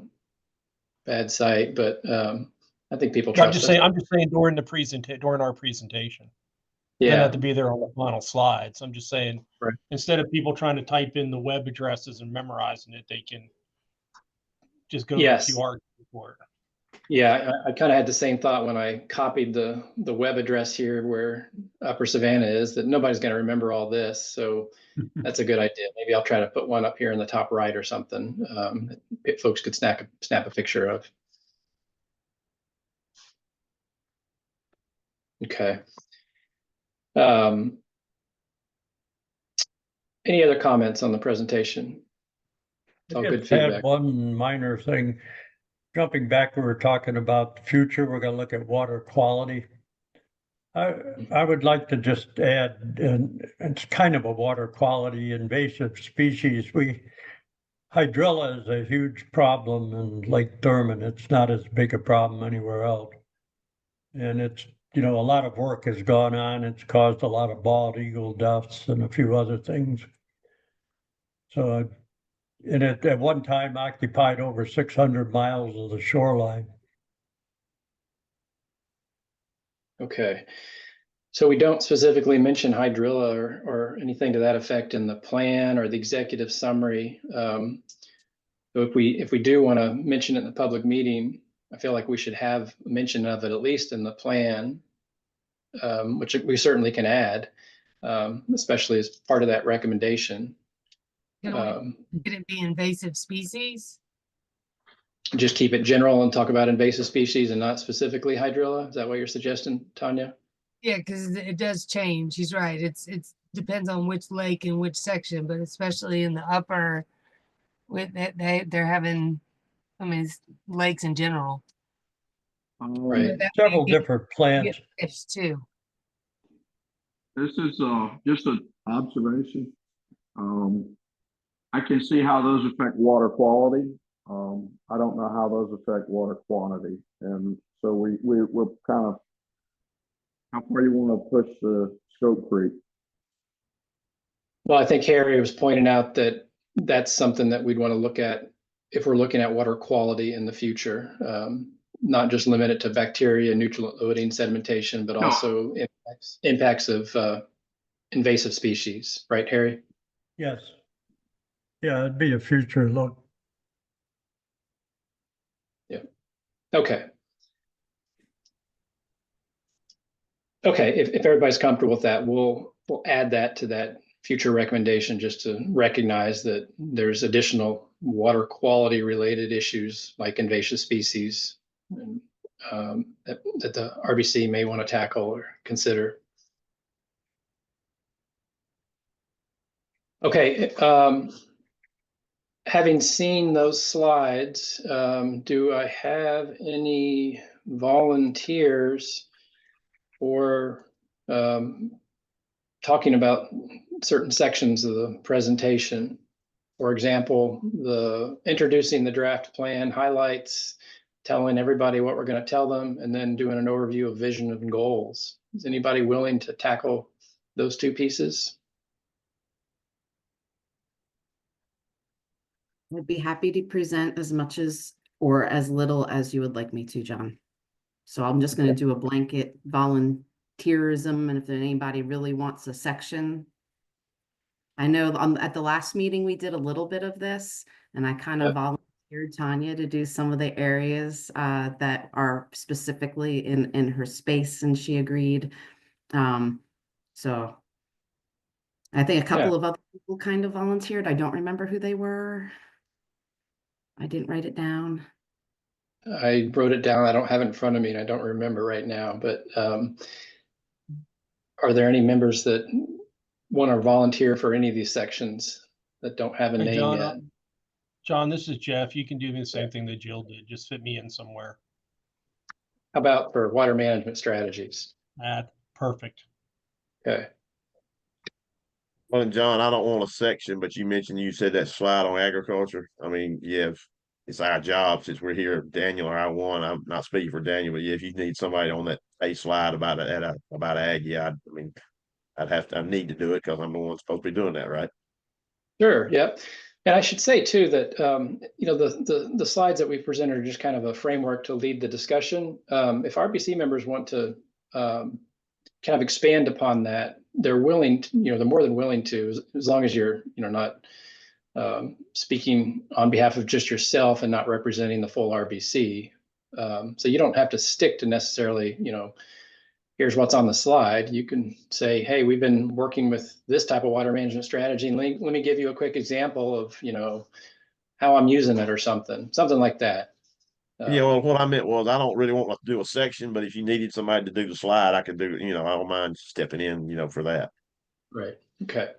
bad site, but I think people trust us. I'm just saying during our presentation. It doesn't have to be there on the final slides. I'm just saying, instead of people trying to type in the web addresses and memorizing it, they can just go to the QR code for it. Yeah, I kind of had the same thought when I copied the web address here where Upper Savannah is, that nobody's going to remember all this. So that's a good idea. Maybe I'll try to put one up here in the top right or something that folks could snap a picture of. Okay. Any other comments on the presentation? It's all good feedback. One minor thing. Jumping back, we were talking about the future. We're going to look at water quality. I would like to just add, and it's kind of a water quality invasive species. Hydrilla is a huge problem in Lake Thurman. It's not as big a problem anywhere else. And it's, a lot of work has gone on. It's caused a lot of bald eagle deaths and a few other things. So, and it at one time occupied over 600 miles of the shoreline. Okay. So we don't specifically mention hydrilla or anything to that effect in the plan or the executive summary. So if we do want to mention it in the public meeting, I feel like we should have mention of it at least in the plan, which we certainly can add, especially as part of that recommendation. Can it be invasive species? Just keep it general and talk about invasive species and not specifically hydrilla. Is that what you're suggesting, Tanya? Yeah, because it does change. He's right. It's depends on which lake and which section, but especially in the upper, with they're having, it's lakes in general. Right. Several different plants. Fish too. This is just an observation. I can see how those affect water quality. I don't know how those affect water quantity. And so we're kind of, how far you want to push the scope creep? Well, I think Harry was pointing out that that's something that we'd want to look at if we're looking at water quality in the future, not just limit it to bacteria, neutral loading, sedimentation, but also impacts of invasive species. Right, Harry? Yes. Yeah, it'd be a future look. Yeah. Okay. Okay, if everybody's comfortable with that, we'll add that to that future recommendation just to recognize that there's additional water quality related issues like invasive species and, that the RBC may want to tackle or consider. Okay. Having seen those slides, do I have any volunteers for talking about certain sections of the presentation? For example, the introducing the draft plan, highlights, telling everybody what we're going to tell them, and then doing an overview of vision and goals. Is anybody willing to tackle those two pieces? I'd be happy to present as much as or as little as you would like me to, John. So I'm just going to do a blanket volunteerism, and if anybody really wants a section. I know at the last meeting we did a little bit of this, and I kind of volunteered Tanya to do some of the areas that are specifically in her space, and she agreed. So I think a couple of other people kind of volunteered. I don't remember who they were. I didn't write it down. I wrote it down. I don't have it in front of me and I don't remember right now, but are there any members that want to volunteer for any of these sections that don't have a Hey, name John, yet? John, this is Jeff. You can do the same thing that Jill did. Just fit me in somewhere. How about for water management strategies? Perfect. Okay. Well, and John, I don't want a section, but you said that slide on agriculture. I mean, yeah, it's our job since we're here, Daniel or I one. I'm not speaking for Daniel, but yeah, if you need somebody on that slide about ag, yeah, I mean, I need to do it because I'm the one supposed to be doing that, right? Sure. Yep. And I should say too that the slides that we presented are just kind of a framework to lead the discussion. If RBC members want to kind of expand upon that, they're willing to, they're more than willing to, as long as you're not speaking on behalf of just yourself and not representing the full RBC. So you don't have to stick to necessarily, here's what's on the slide. You can say, hey, we've been working with this type of water management strategy, and let me give you a quick example of, how I'm using it or something like that. Yeah, well, what I meant was I don't really want to do a section, but if you needed somebody to do the slide, I could do it. I don't mind stepping in, for that. Right. Okay.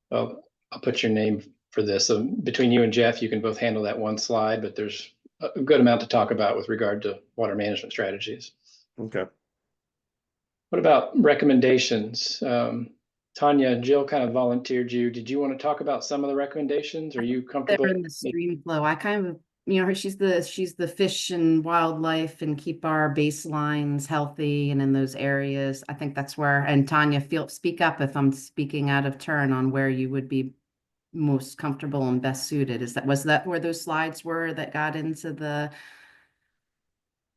Well, I'll put your name for this. So between you and Jeff, you can both handle that one slide, but there's a good amount to talk about with regard to water management strategies. Okay. What about recommendations? Tanya, Jill kind of volunteered you. Did you want to talk about some of the recommendations? Are you comfortable? They're in the stream flow. I kind of, she's the fish and wildlife and keep our baselines healthy and in those areas. I think that's where, and Tanya, speak up if I'm speaking out of turn on where you would be most comfortable and best suited. Was that where those slides were that got into the,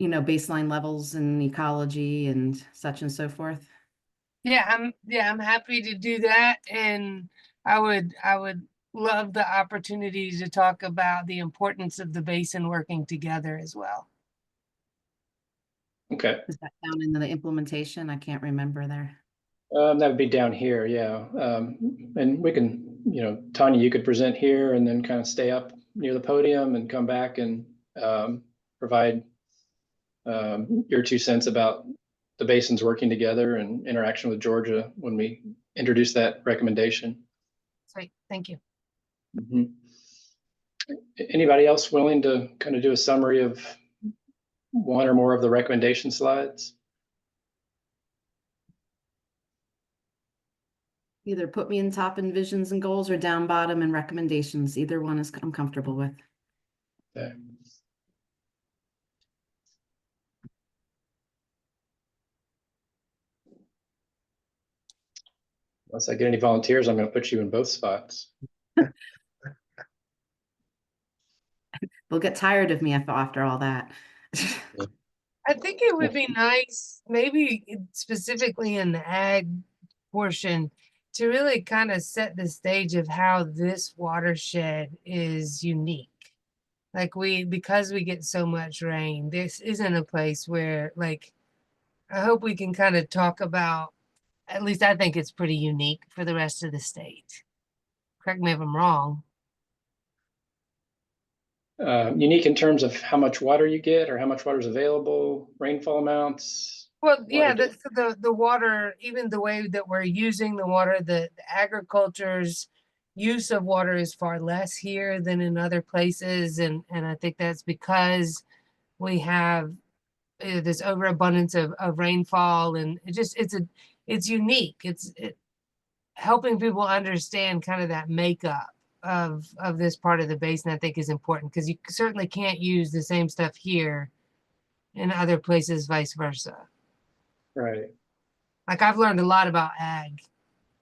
baseline levels and ecology and such and so forth? I'm happy to do that. And I would love the opportunity to talk about the importance of the basin working together as well. Okay. Is that down in the implementation? I can't remember there. That would be down here, yeah. And we can, Tanya, you could present here and then kind of stay up near the podium and come back and provide your 2 cents about the basins working together and interaction with Georgia when we introduce that recommendation. Sweet, thank you. Mm-hmm. Anybody else willing to kind of do a summary of one or more of the recommendation slides? Either put me in top in visions and goals or down bottom in recommendations. Either one I'm comfortable with. Okay. Unless I get any volunteers, I'm going to put you in both spots. They'll get tired of me after all that. I think it would be nice, maybe specifically in the ag portion, to really kind of set the stage of how this watershed is unique. Like because we get so much rain, this isn't a place where, like, I hope we can kind of talk about, at least I think it's pretty unique for the rest of the state. Correct me if I'm wrong. Unique in terms of how much water you get or how much water is available, rainfall amounts? Well, yeah, the water, even the way that we're using the water, the agriculture's use of water is far less here than in other places, and I think that's because we have this overabundance of rainfall, and it's unique. It's helping people understand kind of that makeup of this part of the basin, I think is important, because you certainly can't use the same stuff here in other places, vice versa. Right. Like I've learned a lot about ag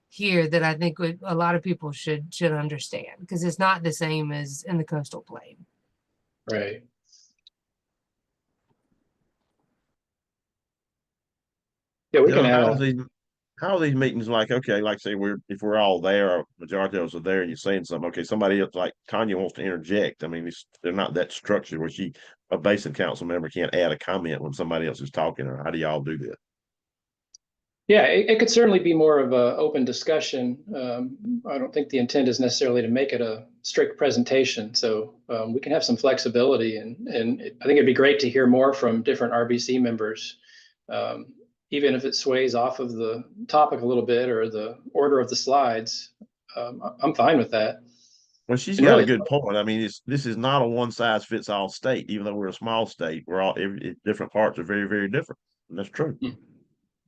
here that I think a lot of people should understand, because it's not the same as in the coastal plain. Right. Yeah, we can John, add. how are these meetings like? Okay, like say if we're all there, or majority of us are there, and you're saying something. Okay, somebody else like Tanya wants to interject. I mean, they're not that structured where a Basin council member can't add a comment when somebody else is talking. Or how do y'all do that? Yeah, it could certainly be more of an open discussion. I don't think the intent is necessarily to make it a strict presentation. So we can have some flexibility, and I think it'd be great to hear more from different RBC members, even if it sways off of the topic a little bit or the order of the slides. I'm fine with that. Well, she's And got really, a good point. I mean, this is not a one size fits all state. Even though we're a small state, we're all different parts are very, very different. And that's true.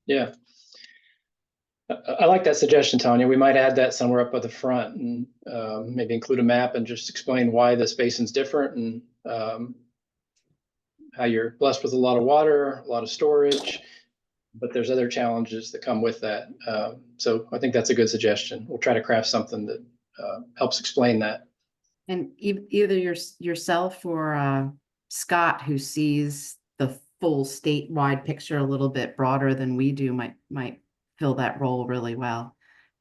Yeah. I like that suggestion, Tanya. We might add that somewhere up at the front, and maybe include a map and just explain why this basin's different, and how you're blessed with a lot of water, a lot of storage, but there's other challenges that come with that. So I think that's a good suggestion. We'll try to craft something that helps explain that. And either yourself or Scott, who sees the full statewide picture a little bit broader than we do, might fill that role really well.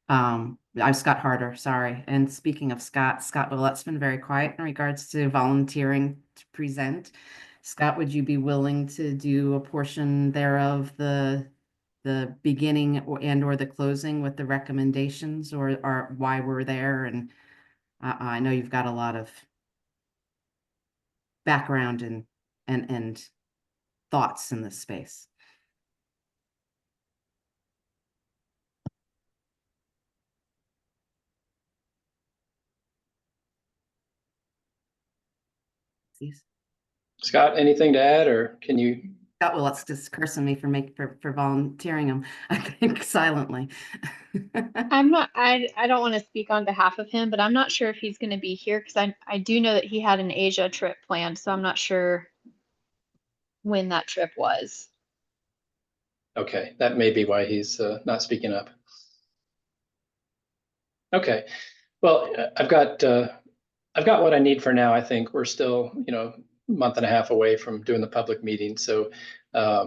I'm Scott Harder, sorry. And speaking of Scott Willette's been very quiet in regards to volunteering to present. Scott, would you be willing to do a portion thereof, the beginning or the closing with the recommendations or why we're there? And I know you've got a lot of background and thoughts in this space. Scott, anything to add, or can you? Scott Willette's just cursing me for volunteering him, I think, silently. I don't want to speak on behalf of him, but I'm not sure if he's going to be here, because I do know that he had an Asia trip planned, so I'm not sure when that trip was. Okay, that may be why he's not speaking up. Okay, well, I've got what I need for now. I think we're still, a month and a half away from doing the public meeting. So let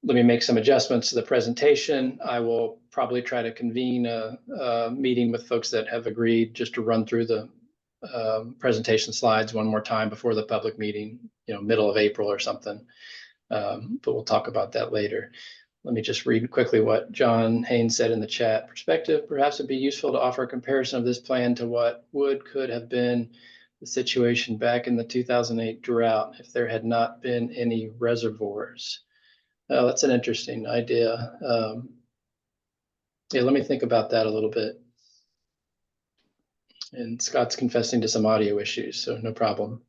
me make some adjustments to the presentation. I will probably try to convene a meeting with folks that have agreed just to run through the presentation slides one more time before the public meeting, middle of April or something. But we'll talk about that later. Let me just read quickly what John Haynes said in the chat. Perspective, perhaps it'd be useful to offer a comparison of this plan to what could have been the situation back in the 2008 drought if there had not been any reservoirs. That's an interesting idea. Yeah, let me think about that a little bit. And Scott's confessing to some audio issues, so no problem.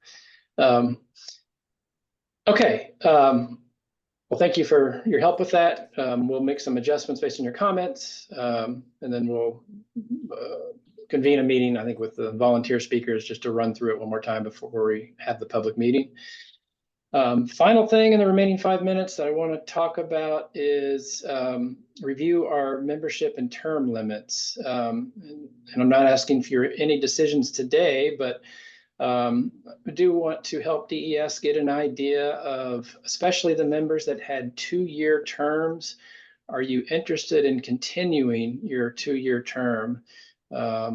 Okay. Well, thank you for your help with that. We'll make some adjustments based on your comments, and then we'll convene a meeting, I think, with the volunteer speakers just to run through it one more time before we have the public meeting. Final thing in the remaining 5 minutes that I want to talk about is review our membership and term limits. And I'm not asking for any decisions today, but I do want to help DES get an idea of, especially the members that had 2-year terms. Are you interested in continuing your 2-year term?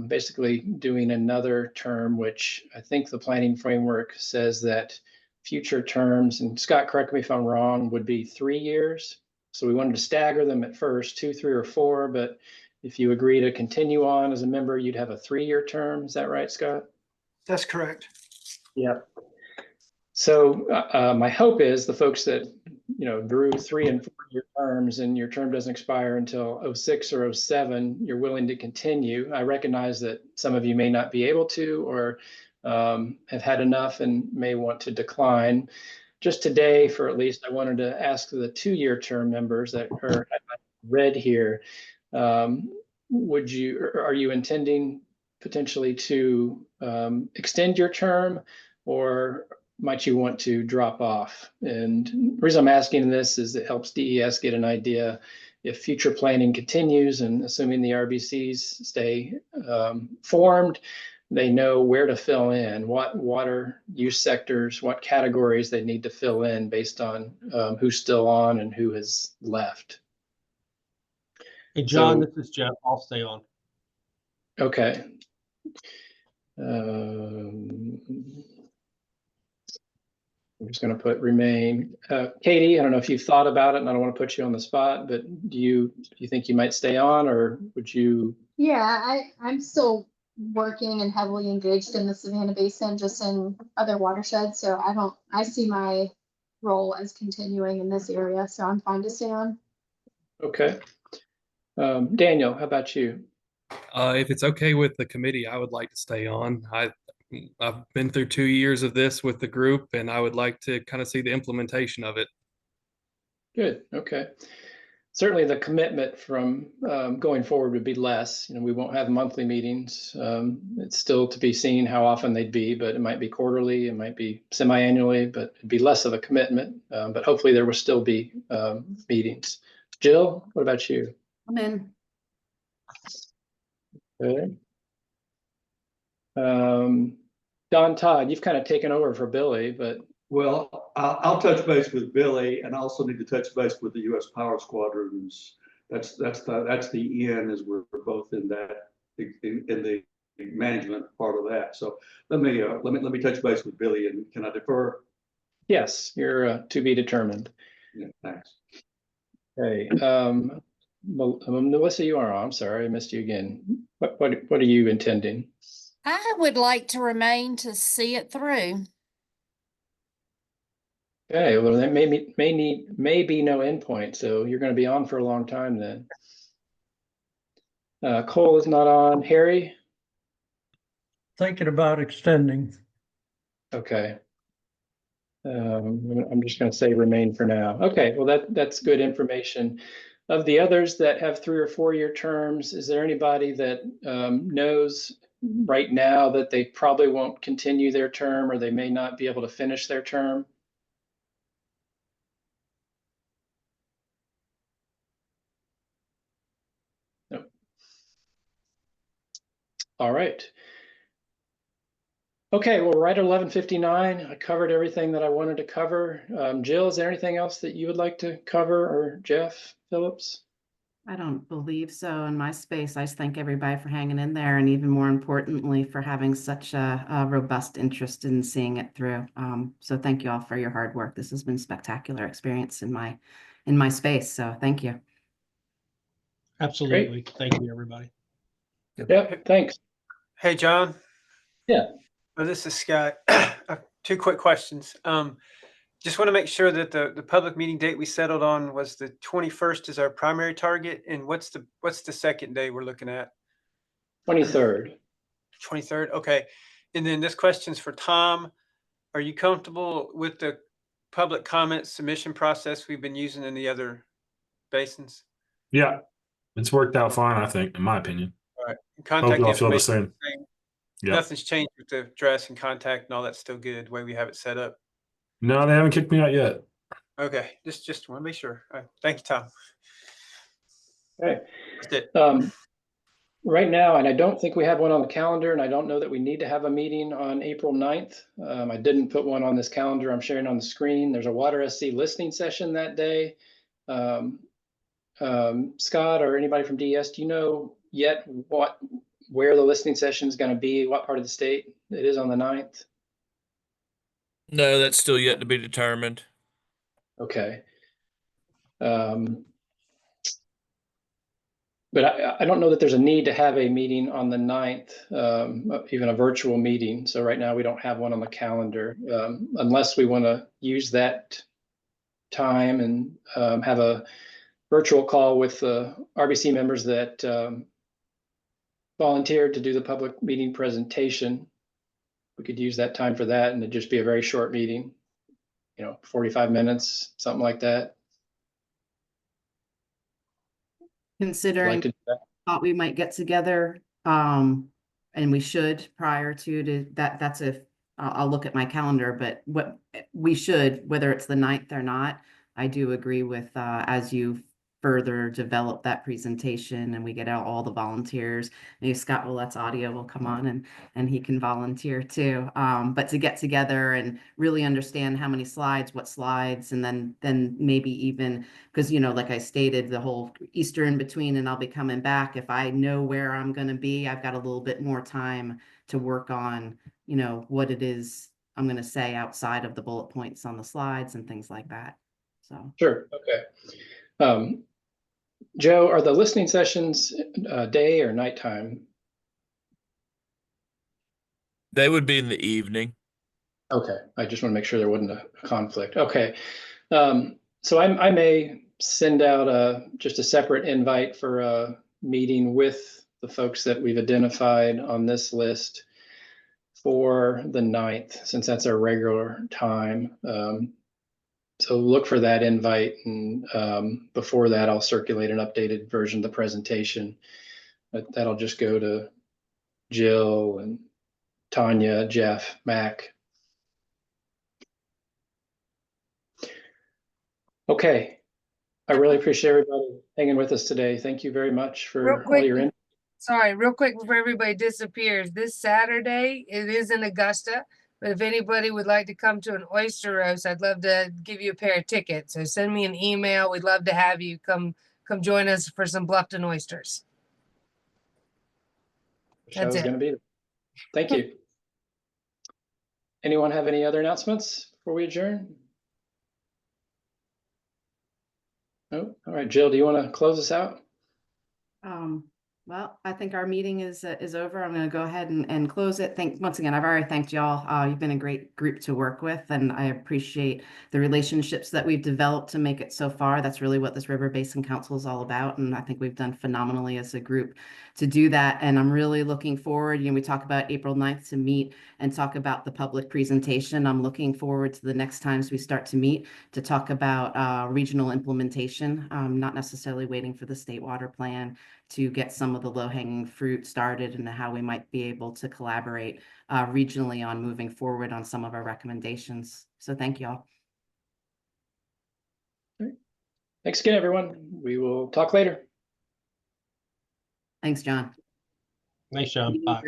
Basically doing another term, which I think the planning framework says that future terms, and Scott, correct me if I'm wrong, would be 3 years. So we wanted to stagger them at first, 2, 3, or 4, but if you agree to continue on as a member, you'd have a 3-year term. Is that right, Scott? That's correct. Yeah. So my hope is the folks that Drew 3 and 4 year terms and your term doesn't expire until 06 or 07, you're willing to continue. I recognize that some of you may not be able to, or have had enough and may want to decline. Just today, for at least, I wanted to ask the 2-year term members that are red here. Are you intending potentially to extend your term, or might you want to drop off? And the reason I'm asking this is it helps DES get an idea if future planning continues, and assuming the RBCs stay formed, they know where to fill in, what water use sectors, what categories they need to fill in based on who's still on and who has left. Hey, John, So- this is Jeff. I'll stay on. Okay. I'm just going to put remain. Katie, I don't know if you've thought about it, and I don't want to put you on the spot, but do you think you might stay on, or would you? Yeah, I'm still working and heavily engaged in the Savannah Basin, just in other watersheds. So I see my role as continuing in this area. So I'm fine to stay on. Okay. Daniel, how about you? If it's okay with the committee, I would like to stay on. I've been through 2 years of this with the group, and I would like to kind of see the implementation of it. Good. Okay. Certainly the commitment from going forward would be less. We won't have monthly meetings. It's still to be seen how often they'd be, but it might be quarterly, it might be semi-annually, but it'd be less of a commitment. But hopefully there will still be meetings. Jill, what about you? I'm in. Okay. Don Todd, you've kind of taken over for Billy, but Well, I'll touch base with Billy, and I also need to touch base with the U.S. Power Squadrons. That's the end, as we're both in that in the management part of that. So let me touch base with Billy, and can I defer? yes, you're to be determined. Yeah, thanks. Okay. Melissa, you are on. I'm sorry, I missed you again. What are you intending? I would like to remain to see it through. Okay, well, that may be no endpoint, so you're going to be on for a long time then. Cole is not on. Harry? Thinking about extending. Okay. I'm just going to say remain for now. Okay, well, that's good information. Of the others that have 3 or 4 year terms, is there anybody that knows right now that they probably won't continue their term, or they may not be able to finish their term? No. All right. Okay, well, we're at 11:59. I covered everything that I wanted to cover. Jill, is there anything else that you would like to cover, or Jeff Phillips? I don't believe so in my space. I just thank everybody for hanging in there, and even more importantly, for having such a robust interest in seeing it through. So thank you all for your hard work. This has been a spectacular experience in my space. So thank you. Absolutely. Thank you, everybody. Yep, thanks. Hey, John. Yeah. Well, this is Scott. 2 quick questions. Just want to make sure that the public meeting date we settled on was the 21st is our primary target. And what's the second day we're looking at? 23rd. 23rd. Okay. And then this question's for Tom. Are you comfortable with the public comment submission process we've been using in the other basins? Yeah, it's worked out fine, I think, in my opinion. All right. Hope Contact y'all feel the information. same. Yeah. Nothing's changed with the address and contact and all that's still good the way we have it set up. No, they haven't kicked me out yet. Okay, just want to be sure. All right. Thank you, Tom. Okay. That's it. Right now, and I don't think we have one on the calendar, and I don't know that we need to have a meeting on April 9th. I didn't put one on this calendar I'm sharing on the screen. There's a Water SC listening session that day. Scott or anybody from DES, do you know yet where the listening session is going to be, what part of the state it is on the 9th? No, that's still yet to be determined. Okay. But I don't know that there's a need to have a meeting on the 9th, even a virtual meeting. So right now we don't have one on the calendar, unless we want to use that time and have a virtual call with the RBC members that volunteered to do the public meeting presentation. We could use that time for that, and it'd just be a very short meeting, 45 minutes, something like that. Considering thought we might get together, and we should prior to that. That's if I'll look at my calendar, but what we should, whether it's the 9th or not, I do agree with as you further develop that presentation and we get out all the volunteers. Maybe Scott Willet's audio will come on and he can volunteer too. But to get together and really understand how many slides, what slides, and then maybe even, because like I stated, the whole Easter in between and I'll be coming back. If I know where I'm going to be, I've got a little bit more time to work on, what it is I'm going to say outside of the bullet points on the slides and things like that. So sure. Okay. Joe, are the listening sessions day or nighttime? They would be in the evening. Okay, I just want to make sure there wasn't a conflict. Okay, so I may send out just a separate invite for a meeting with the folks that we've identified on this list for the 9th, since that's our regular time. So look for that invite, and before that, I'll circulate an updated version of the presentation. That'll just go to Jill and Tanya, Jeff, Mac. Okay. I really appreciate everybody hanging with us today. Thank you very much for all your input. Sorry, real quick before everybody disappears. This Saturday, it is in Augusta. But if anybody would like to come to an oyster roast, I'd love to give you a pair of tickets. So send me an email. We'd love to have you come join us for some Bluffton oysters. That's it. Gonna be there. Thank you. Anyone have any other announcements before we adjourn? No? All right, Jill, do you want to close us out? Well, I think our meeting is over. I'm going to go ahead and close it. Once again, I've already thanked y'all. You've been a great group to work with, and I appreciate the relationships that we've developed to make it so far. That's really what this River Basin Council is all about, and I think we've done phenomenally as a group to do that. And I'm really looking forward. We talk about April 9th to meet and talk about the public presentation. I'm looking forward to the next times we start to meet to talk about regional implementation, not necessarily waiting for the state water plan to get some of the low-hanging fruit started and how we might be able to collaborate regionally on moving forward on some of our recommendations. So thank you all. Thanks again, everyone. We will talk later. Thanks, John. Thanks, John. Bye.